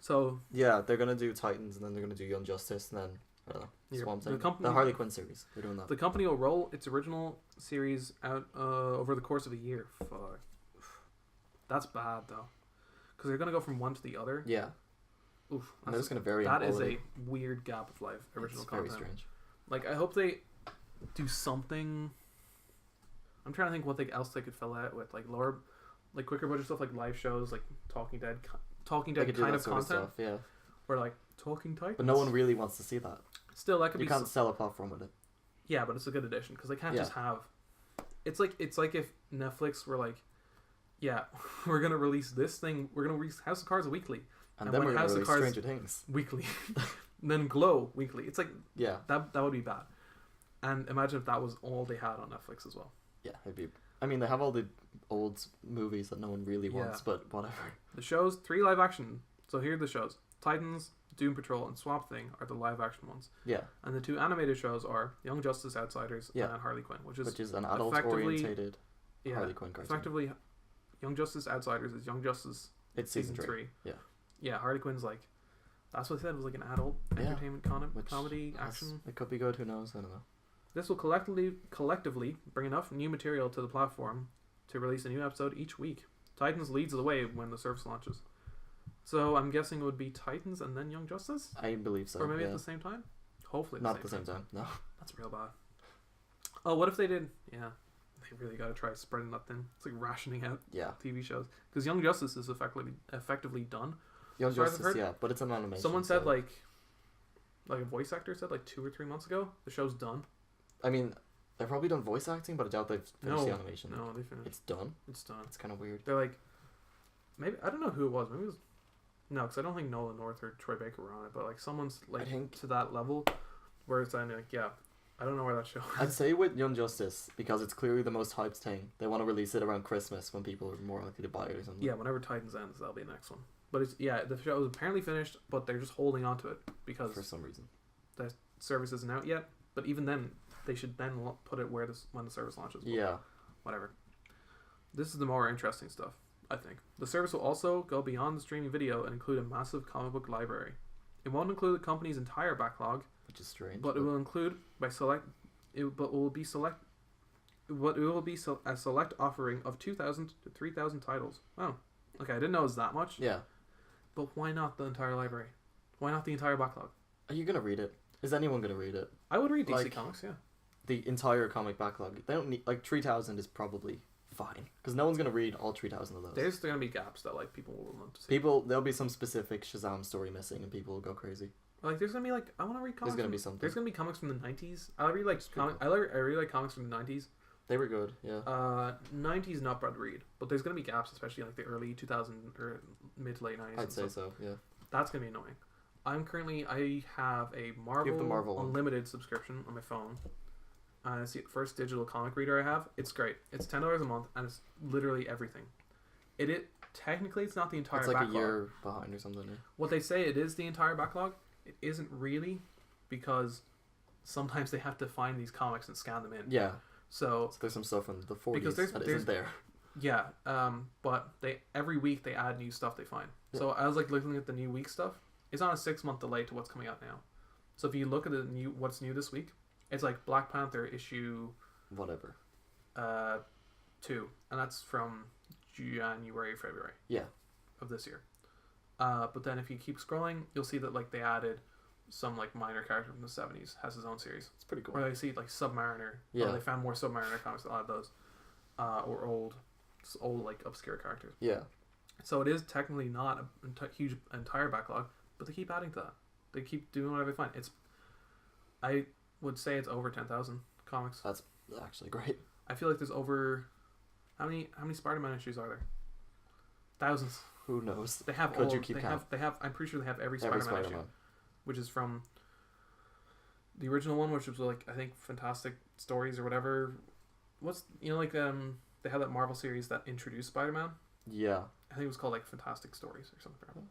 So yeah, they're gonna do Titans, and then they're gonna do Young Justice, and then I don't know, Swamp Thing. The Harley Quinn series. They're doing that. The company will roll its original series out over the course of a year. Fuck. That's bad though, because they're gonna go from one to the other. Yeah. Oof. And they're just gonna vary. That is a weird gap of life. Original content. Very strange. Like I hope they do something. I'm trying to think what else they could fill out with, like quicker budget stuff, like live shows, like Talking Dead kind of content. Stuff, yeah. Or like Talking Titans. But no one really wants to see that. Still, that could you can't sell a platform with it. Yeah, but it's a good addition because they can't just have. It's like if Netflix were like, yeah, we're gonna release this thing. We're gonna release House of Cards weekly, and then we're gonna release Stranger Things weekly, and then Glow weekly. It's like that would be bad. And imagine if that was all they had on Netflix as well. Yeah, it'd be. I mean, they have all the old movies that no one really wants, but whatever. The shows, 3 live action. So here are the shows: Titans, Doom Patrol, and Swamp Thing are the live action ones. Yeah. And the 2 animated shows are Young Justice Outsiders and Harley Quinn, which is an adult-orientated Harley Quinn cartoon. Effectively, Young Justice Outsiders is Young Justice. It's season 3. Yeah. Yeah, Harley Quinn's like, that's what they said, it was like an adult entertainment comedy action. It could be good. Who knows? I don't know. This will collectively bring enough new material to the platform to release a new episode each week. Titans leads the way when the service launches. So I'm guessing it would be Titans and then Young Justice? I believe so. Or maybe at the same time? Hopefully not at the same time. No. That's real bad. Oh, what if they did? Yeah. They really got to try spreading that thin. It's like rationing out TV shows. Because Young Justice is effectively done. Young Justice, yeah, but it's an animation. Someone said like a voice actor said like 2 or 3 months ago, the show's done. I mean, they've probably done voice acting, but I doubt they've finished the animation. No, they finished. It's done? It's done. It's kind of weird. They're like, maybe, I don't know who it was. Maybe it was, no, because I don't think Nolan North or Troy Baker were on it, but like someone's like to that level where it's like, I don't know where that show is. I'd say with Young Justice, because it's clearly the most hyped thing, they want to release it around Christmas when people are more likely to buy it or something. Yeah, whenever Titans ends, that'll be the next one. But it's, the show is apparently finished, but they're just holding on to it because for some reason the service isn't out yet. But even then, they should then put it when the service launches. Yeah. Whatever. This is the more interesting stuff, I think. The service will also go beyond the streaming video and include a massive comic book library. It won't include the company's entire backlog, which is strange. But it will include a select offering of 2,000 to 3,000 titles. Oh, okay. I didn't know it was that much. Yeah. But why not the entire library? Why not the entire backlog? Are you gonna read it? Is anyone gonna read it? I would read DC Comics, yeah. The entire comic backlog. They don't need 3,000 is probably fine because no one's gonna read all 3,000 of those. There's gonna be gaps that people will want to see. There'll be some specific Shazam story missing, and people will go crazy. There's gonna be I want to read comics. There's gonna be something. There's gonna be comics from the 90s. I really like comics from the 90s. They were good, yeah. 90s not bad to read, but there's gonna be gaps, especially the early 2000 or mid to late 90s. I'd say so, yeah. That's gonna be annoying. I have a Marvel Unlimited subscription on my phone. It's the first digital comic reader I have. It's great. It's $10 a month, and it's literally everything. Technically, it's not the entire backlog. It's a year behind or something. Yeah. What they say it is the entire backlog, it isn't really, because sometimes they have to find these comics and scan them in. Yeah. So there's some stuff from the 40s because that isn't there. Yeah. But every week they add new stuff they find. Yeah. So I was like looking at the new week stuff. It's on a 6-month delay to what's coming out now. So if you look at what's new this week, it's like Black Panther issue whatever 2, and that's from January, February. Yeah. Of this year. But then if you keep scrolling, you'll see that like they added some like minor character from the 70s has his own series. It's pretty cool. Or they see like Submariner. Yeah. Or they found more Submariner comics that add those. Or old like obscure characters. Yeah. So it is technically not a huge entire backlog, but they keep adding to that. They keep doing whatever they find. I would say it's over 10,000 comics. That's actually great. I feel like there's over how many Spider-Man issues are there? Thousands. Who knows? They have Could you keep count? They have. I'm pretty sure they have every Spider-Man issue, which is from the original one, which was like I think Fantastic Stories or whatever. What's they have that Marvel series that introduced Spider-Man. Yeah. I think it was called like Fantastic Stories or something.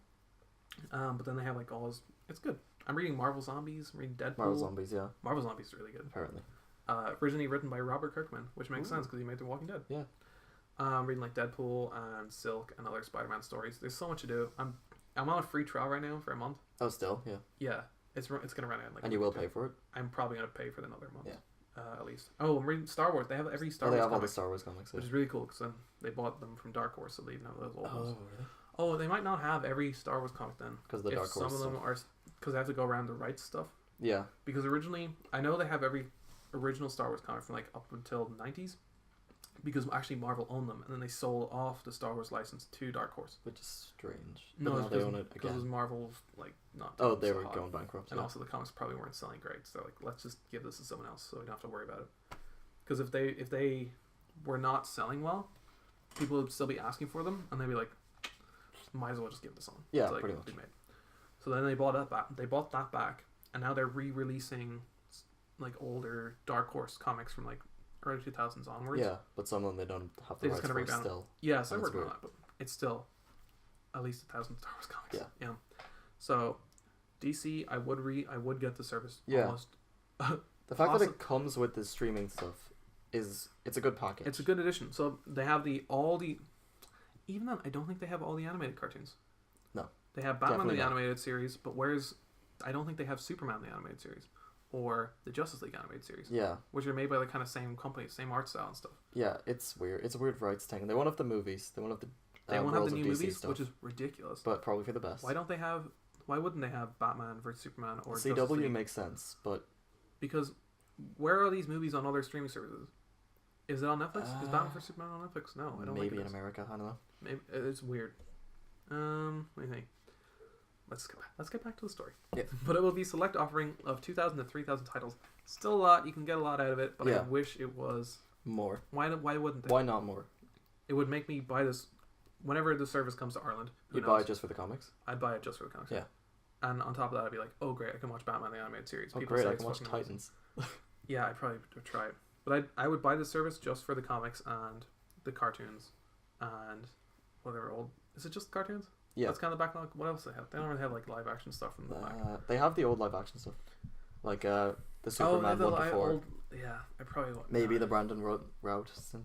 But then they have like all his. It's good. I'm reading Marvel Zombies. I'm reading Deadpool. Marvel Zombies, yeah. Marvel Zombies is really good. Apparently. Originally written by Robert Kirkman, which makes sense because he made The Walking Dead. Yeah. I'm reading like Deadpool and Silk and other Spider-Man stories. There's so much to do. I'm on a free trial right now for a month. Oh, still, yeah. Yeah, it's gonna run out. And you will pay for it. I'm probably gonna pay for another month. Yeah. At least. Oh, I'm reading Star Wars. They have every Star Wars. They have comic, all the Star Wars comics, which is really cool because they bought them from Dark Horse, so they even have those old ones. Really? Oh, they might not have every Star Wars comic then. Because the Dark Horse. Some of them are because they have to go around the rights stuff. Yeah. Because originally, I know they have every original Star Wars comic from like up until the 90s. Because actually Marvel owned them, and then they sold off the Star Wars license to Dark Horse. Which is strange. No, now they own it because again. Marvel's like not. Oh, they were going bankrupt. And also the comics probably weren't selling great, so they're like, let's just give this to someone else, so we don't have to worry about it. Because if they were not selling well, people would still be asking for them, and they'd be like, might as well just give this on. Yeah, so, like, pretty much. So then they bought that back. They bought that back, and now they're re-releasing like older Dark Horse comics from like early 2000s onwards. Yeah, but some of them they don't have the rights for still. Yeah, so they're working on that, but it's still at least 1,000 Star Wars comics. Yeah. So DC, I would get the service. Yeah. Almost. The fact that it comes with the streaming stuff it's a good package. It's a good addition. So they have even then I don't think they have all the animated cartoons. No. They have Batman the animated series, but I don't think they have Superman the animated series. Or the Justice League animated series. Yeah. Which are made by the kind of same company, same art style and stuff. Yeah, it's weird. It's a weird rights thing. They won't have the movies. They won't have the They won't have the new DC movies, stuff, which is ridiculous. but probably for the best. Why wouldn't they have Batman versus Superman or CW Justice League? makes sense, but because where are these movies on other streaming services? Is it on Netflix? Is Batman vs Superman on Netflix? No, I don't think it is. Maybe in America. I don't know. Maybe it's weird. What do you think? Let's get back to the story. Yeah. But it will be select offering of 2,000 to 3,000 titles. Still a lot. You can get a lot out of it, but I wish it was more. Why wouldn't they? Why not more? It would make me buy this whenever the service comes to Ireland. You'd buy it just for the comics? I'd buy it just for the comics. Yeah. And on top of that, I'd be like, oh great, I can watch Batman the animated series. Oh great, I can watch Titans. Yeah, I'd probably try it. But I would buy this service just for the comics and the cartoons and whatever old... Is it just cartoons? Yeah. That's kind of the backlog. What else do they have? They don't really have like live action stuff from the back. They have the old live action stuff. Like the Superman one before. Yeah, I probably won't. Maybe the Brandon Routh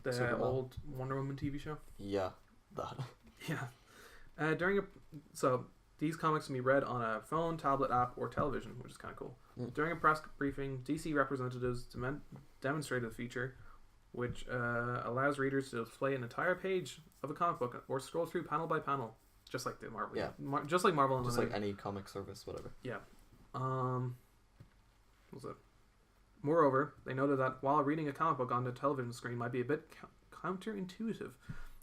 the Superman. Old Wonder Woman TV show. Yeah, that. Yeah. So these comics can be read on a phone, tablet, app, or television, which is kind of cool. During a press briefing, DC representatives demonstrated the feature, which allows readers to display an entire page of a comic book or scroll through panel by panel, just like the Marvel. Yeah. Just like Marvel. Just like any comic service, whatever. Yeah. What was it? Moreover, they noted that while reading a comic book on the television screen might be a bit counterintuitive,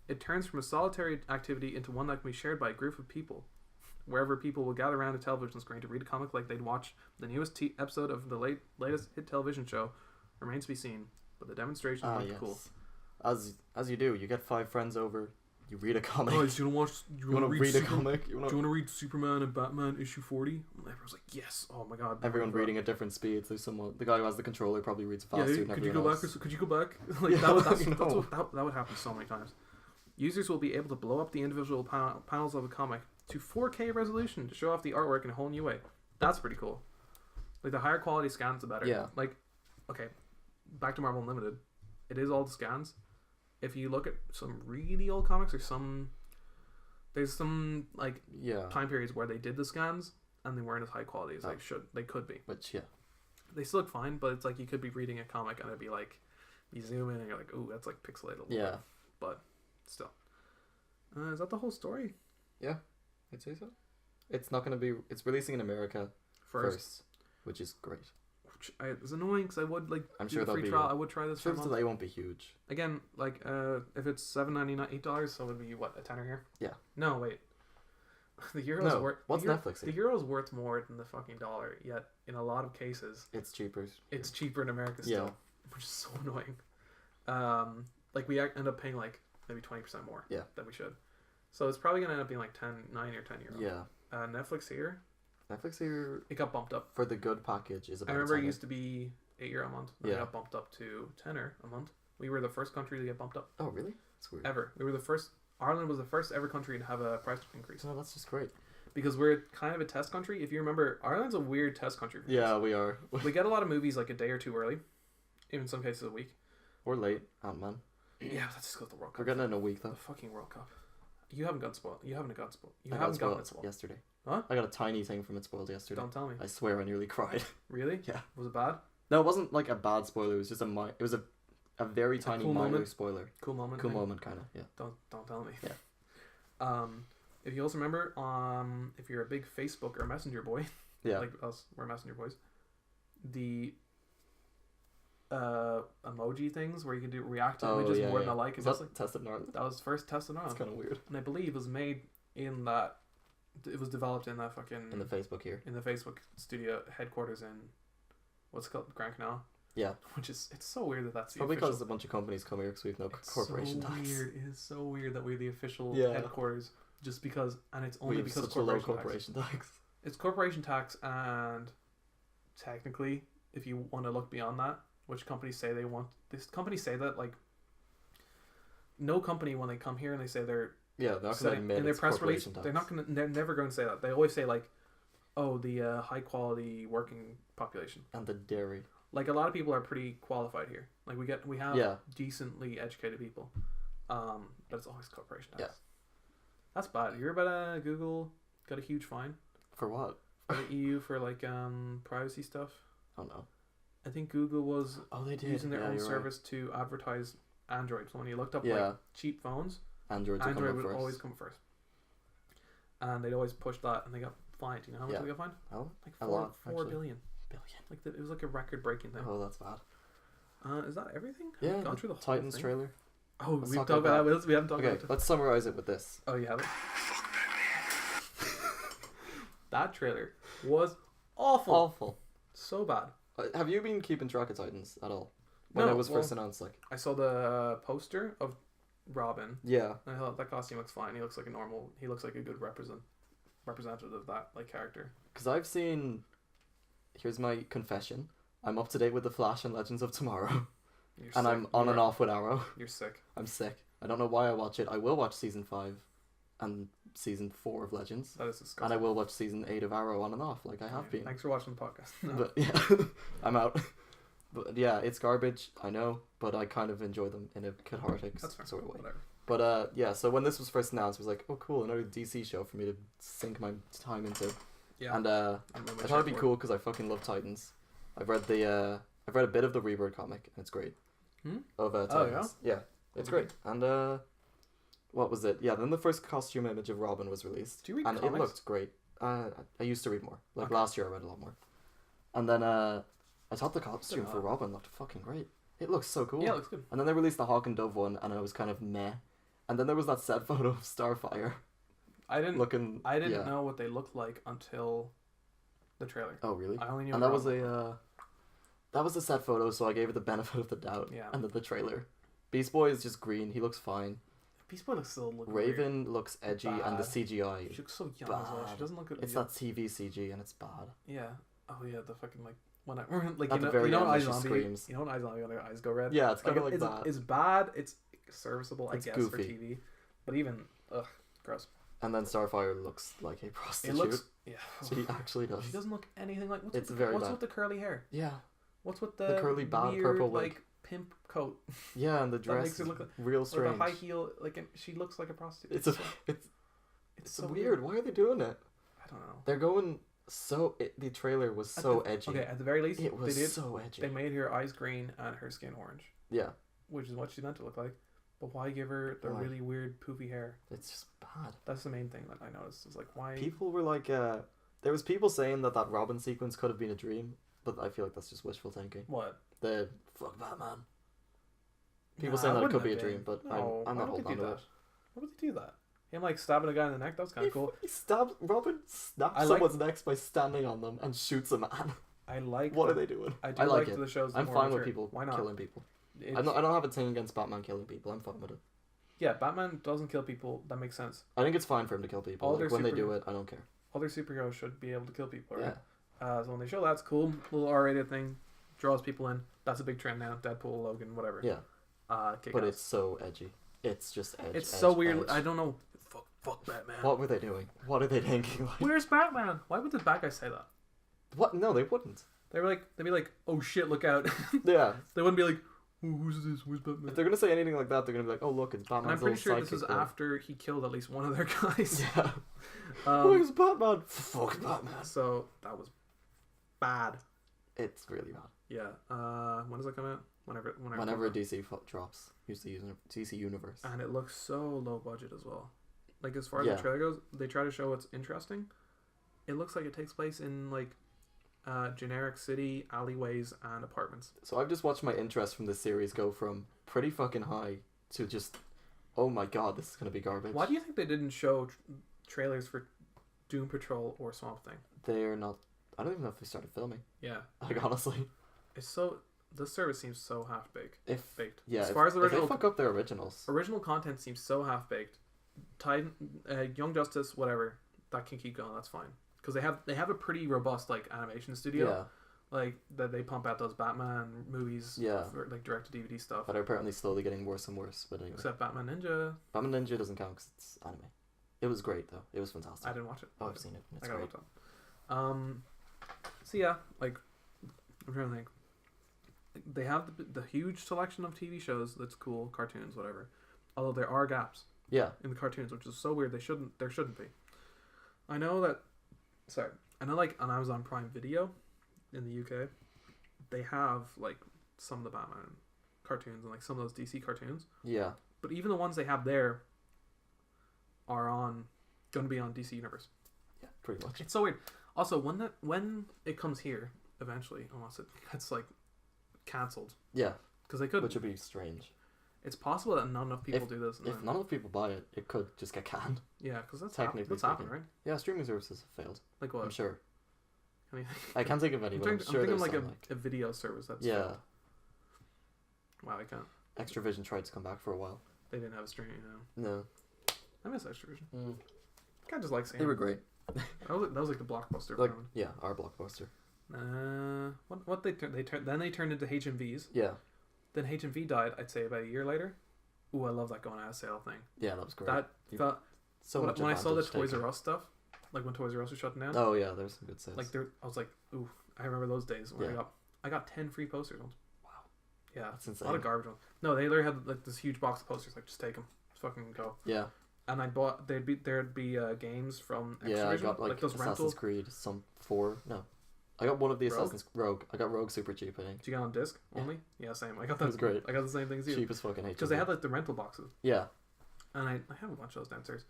it turns from a solitary activity into one that can be shared by a group of people. Wherever people will gather around a television screen to read a comic like they'd watch the newest episode of the latest hit television show remains to be seen, but the demonstration looked cool. As you do, you get 5 friends over, you read a comic. Guys, you want to read a comic? Do you want to read Superman and Batman issue 40? And everyone's like, yes. Oh my god. Everyone reading at different speeds. There's someone. The guy who has the controller probably reads faster than could you everyone go else. back? Could you go back? Like that would happen so many times. Users will be able to blow up the individual panels of a comic to 4K resolution to show off the artwork in a whole new way. That's pretty cool. Like the higher quality scans, the better. Yeah. Like, okay, back to Marvel Unlimited. It is all the scans. If you look at some really old comics or there's some like time periods where they did the scans and they weren't as high quality as they could be. Which they still look fine, but it's like you could be reading a comic and it'd be like you zoom in and you're like, ooh, that's like pixelated a little bit. But still. Is that the whole story? Yeah, I'd say so. It's not going to be... It's releasing in America first, which is great. Which is annoying because I would like I'm do sure the free trial. I would try this for a month. They won't be huge. Again, like if it's $7.99, $8, so it would be what, a tenner here? Yeah. No, wait. The euro's worth... What's Netflix? The euro's worth more than the fucking dollar, yet in a lot of cases... It's cheaper. It's cheaper in America still, which is so annoying. Like we end up paying like maybe 20% more than we should. So it's probably going to end up being like 9 or 10 euro. Yeah. Netflix here, it got bumped up. For the good package is about I remember it used to be €8 a month. It got bumped up to tenner a month. We were the first country to get bumped up. Oh, really? That's weird. Ever. We were the first... Ireland was the first ever country to have a price increase. No, that's just great. Because we're kind of a test country. If you remember, Ireland's a weird test country. Yeah, we are. We get a lot of movies like a day or two early. Even in some cases a week. Or late. Ant-Man. Yeah, that's just because the World Cup. We're getting in a week, though. The fucking World Cup. You haven't gotten spoiled. You haven't gotten spoiled. I got it spoiled yesterday. Huh? I got a tiny thing from it spoiled yesterday. Don't tell me. I swear I nearly cried. Really? Yeah. Was it bad? No, it wasn't like a bad spoiler. It was just it was a very tiny cool minor moment. Spoiler. Cool moment. Cool moment, kind of. Yeah. Don't tell me. Yeah. If you also remember, if you're a big Facebook or Messenger boy, like us, we're Messenger boys. The emoji things where you can do react to images more than a like. Is that like tested in Ireland? That was first tested in Ireland. That's kind of weird. And I believe it was made in that. It was developed in that fucking. In the Facebook here. In the Facebook studio headquarters in, what's it called, Grand Canal. Yeah. Which is, it's so weird that that's the probably official. because a bunch of companies come here because we have no corporation tax. Weird. It is so weird that we're the official headquarters just because, and it's only because of corporation tax. It's corporation tax, and technically, if you want to look beyond that, which companies say they want, these companies say that like, no company when they come here and they say they're not going to admit in their press release, tax. they're never going to say that. They always say like, oh, the high quality working population and the dairy. Like a lot of people are pretty qualified here. Like we have decently educated people, but it's always corporation tax. Yeah, that's bad. You hear about Google got a huge fine for what? For the EU for like privacy stuff. Oh no. I think Google was they did using their own service to advertise Android. So when you looked up like cheap phones, Android would always come first. And they'd always push that, and they got fined. You know how much they got fined? Oh, like $4 billion. Like it was like a record-breaking thing. Oh, that's bad. Is that everything? Yeah. We've gone through the whole Titans thing. trailer. Oh, we've talked about that. We haven't talked about it. Let's summarize it with this. Oh, you have it? That trailer was awful. Awful. So bad. Have you been keeping track of Titans at all? When it was first announced, like I saw the poster of Robin. Yeah. And I thought that costume looks fine. He looks like he looks like a good representative of that like character. Because I've seen. Here's my confession. I'm up to date with The Flash and Legends of Tomorrow. And I'm on and off with Arrow. You're sick. I'm sick. I don't know why I watch it. I will watch season 5 and season 4 of Legends. That is disgusting. And I will watch season 8 of Arrow on and off, like I have been. Thanks for watching the podcast. No. But yeah, I'm out. But yeah, it's garbage, I know, but I kind of enjoy them in a cathartic sort of way. Whatever. But yeah, so when this was first announced, it was like, oh cool, another DC show for me to sink my time into. Yeah. And I thought it'd be cool because I fucking love Titans. I've read a bit of the Rebirth comic, and it's great. Of Titans. Oh yeah? Yeah, it's great. And what was it? Yeah, then the first costume image of Robin was released. Do you read and comics? It looked great. I used to read more. Like last year I read a lot more. And then I thought the costume for Robin looked fucking great. It looks so cool. Yeah, it looks good. And then they released the Hawk and Dove one, and I was kind of meh. And then there was that set photo of Starfire. I didn't know what they looked like until the trailer. Oh really? I only knew. And that was a set photo, so I gave it the benefit of the doubt. Yeah. And then the trailer. Beast Boy is just green. He looks fine. Beast Boy looks Raven looks edgy, and the CGI. She looks so young as well. She doesn't look good. It's that TV CG, and it's bad. Yeah. Oh yeah, the fucking like when I like at the very end, she screams. You know when Izombie when their eyes go red. Yeah, it's kind of like that. It's bad. It's serviceable, it's I guess, goofy. for TV, but even gross. And then Starfire looks like a It prostitute. looks She actually does. She doesn't look anything like. It's very what's bad. with the curly hair? Yeah. What's with the curly bad weird, purple wig. like pimp coat? Yeah, and the That dress makes her is look like, real or strange. the high heel. Like she looks like a prostitute. It's so weird. Why are they doing it? I don't know. They're going the trailer was so edgy. Okay, at the very least, It was they did. so edgy. They made her eyes green and her skin orange, Yeah, which is what she's meant to look like. But why give her the Why? really weird poofy hair? it's just bad. That's the main thing that I noticed. Is like why People were like, there was people saying that Robin sequence could have been a dream, but I feel like that's just wishful thinking. what? The fuck Batman. People Nah, saying that it wouldn't could be a have dream, been. but No, I'm why not would they holding on do to that? it. Why would they do that? Him like stabbing a guy in the neck. That was kind of cool. He stabs Robin, snaps I like- someone's necks by standing on them and shoots a man. I like. What are they doing? I do I like like it. the shows. I'm more fine with mature. people Why not? killing people. It's- I don't have a thing against Batman killing people. I'm fine with it. Yeah, Batman doesn't kill people. That makes sense. I think it's fine for him to kill people. All Like, their when they super- do it, I don't care. Other superheroes should be able to kill people, right? Yeah. So when they show that's cool, little R-rated thing, draws people in. That's a big trend now. Deadpool, Logan, whatever. Yeah. Kick But ass. it's so edgy. It's just edge. It's edge, so weird. edge. I don't know. Fuck Batman. What were they doing? What are they thinking? Like, Where's Batman? Why would the bad guy say that? what? No, they wouldn't. They'd be like, oh shit, look out. Yeah. They wouldn't be like, who's this? Where's If Batman? they're gonna say anything like that, they're gonna be like, "Oh, look, it's And I'm Batman's pretty little sure sidekick." this is boy." after he killed at least one of their guys. Yeah. Oh, um, it's Batman. Fuck Batman. so that was bad. It's really bad. Yeah. When does it come out? Whenever DC drops, use the DC universe. And it looks so low budget as well. Like as far as Yeah. the trailer goes, they try to show what's interesting. It looks like it takes place in like generic city alleyways and apartments. So I've just watched my interest from this series go from pretty fucking high to just, oh my god, this is gonna be garbage. Why do you think they didn't show trailers for Doom Patrol or Swamp Thing? They're not. I don't even know if they started filming. Yeah, Like honestly, it's so. This service seems so half baked. if Baked. yeah, as if, far as the if they original fuck up their originals, content seems so half baked. Young Justice, whatever, that can keep going. That's fine because they have a pretty robust like animation studio. yeah, Like that they pump out those Batman movies. Yeah. For, like direct to DVD stuff. but are apparently slowly getting worse and worse. But anyway, Except Batman Ninja. Batman Ninja doesn't count because it's anime. It was great though. It was fantastic. I didn't watch it. Oh, I've seen it. It's I gotta great. watch it. So yeah, like I'm trying to think. They have the huge selection of TV shows. That's cool, cartoons, whatever. Although there are gaps Yeah, in the cartoons, which is so weird. There shouldn't be. I know that. Sorry, I know like on Amazon Prime Video, in the UK, they have like some of the Batman cartoons and like some of those DC cartoons. yeah. But even the ones they have there are going to be on DC Universe. Yeah, pretty much. It's so weird. Also, when it comes here eventually, unless it gets like cancelled, Yeah, because they could. which would be strange. It's possible that not enough people do this. And If then, none of the people buy it, it could just get canned. yeah, because that's technically that's happening, speaking. right? Yeah, streaming services have failed. Like what? I'm sure. I mean, I can't think of any, I'm but I'm thinking sure like there's a, some, like a video service that's yeah. failed. Wow, I can't. Extravision tried to come back for a while. They didn't have a streaming. No. No, I miss Extravision. Kind of just like seeing. they were great. That was like the blockbuster. Like for yeah, our blockbuster. what they turned into HMVs. Yeah, Then HMV died. I'd say about a year later. Ooh, I love that going out of sale thing. yeah, that was great. That You- felt so much when I saw the advantage Toys taken. R Us stuff, like when Toys R Us was shutting down. Oh yeah, there's some good sales. Like I was like, ooh, I remember those days when Yeah. I got 10 free posters once. Wow. Yeah, That's a insane. lot of garbage ones. No, they literally had like this huge box of posters. Like, just take them, just fucking go. Yeah, And I bought there'd be games from Extravision, yeah. I got like those Assassin's rental. Creed, some 4. No, I got one of the Rogue? Assassin's Rogue. I got Rogue super cheap. I think Did you get on disc Yeah. only? Yeah, same. I got It that. was great. I got the same things you. Cheap as fucking Because they had like the rental boxes, yeah, and I have a bunch of those downstairs.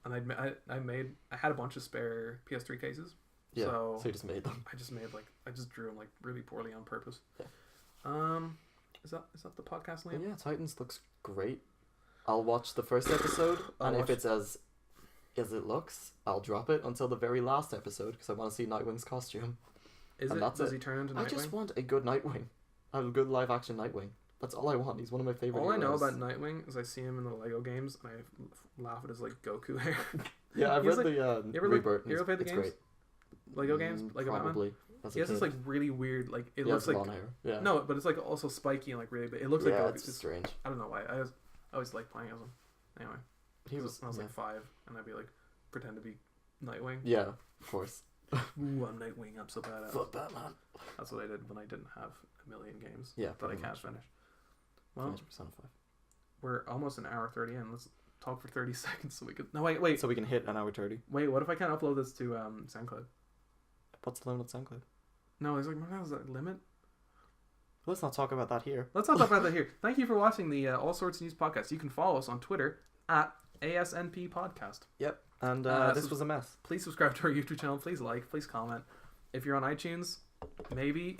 And I had a bunch of spare PS3 cases. yeah. So So you just made them. I just drew them like really poorly on purpose. Yeah. Is that the podcast, But Liam? yeah, Titans looks great. I'll watch the first episode, I'll and if watch- it's as it looks, I'll drop it until the very last episode because I want to see Nightwing's costume. Is And it? that's Does it. he turn into I Nightwing? just want a good Nightwing, a good live action Nightwing. That's all I want. He's one of my favorite. All I know heroes. about Nightwing is I see him in the Lego games and I laugh at his like Goku hair. Yeah, I've He's read like- the you ever Rebirth. you ever played the it's games? great. Lego games, Lego Batman. Probably. As a He has this kid. like really weird like it He looks has like blonde hair. Yeah. no, but it's like also spiky and like really big. It looks yeah, like Goku. it's strange. I don't know why. I always like playing as him. Anyway, He was. I was yeah. like 5 and I'd be like, pretend to be Nightwing. Yeah, of course. Ooh, I'm Nightwing. I'm so badass. Fuck Batman. That's what I did when I didn't have a million games. Yeah, that I pretty can't much. finish. Well, Finish Persona 5. we're almost an hour 30 in. Let's talk for 30 seconds so we could. No, wait. So we can hit an hour 30. Wait, what if I can't upload this to SoundCloud? What's the limit on SoundCloud? No, there's like there's a limit. Let's not talk about that here. Let's not talk about that here. Thank you for watching the All Sorts of News podcast. You can follow us on Twitter at ASNP Podcast. Yep. And this was a mess. Please subscribe to our YouTube channel. Please like. Please comment. If you're on iTunes, maybe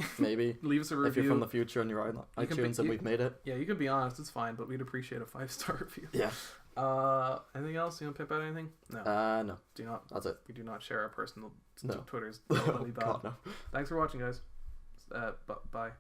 leave us a review. If you're from the future and you're on iTunes and we've made it. Yeah, you can be honest. It's fine, but we'd appreciate a 5-star review. Yeah. Anything else? You want to pip out anything? No. No. Do not. That's it. We do not share our personal No. Twitters. Oh, Really bad. God, no. Thanks for watching, guys. Bye.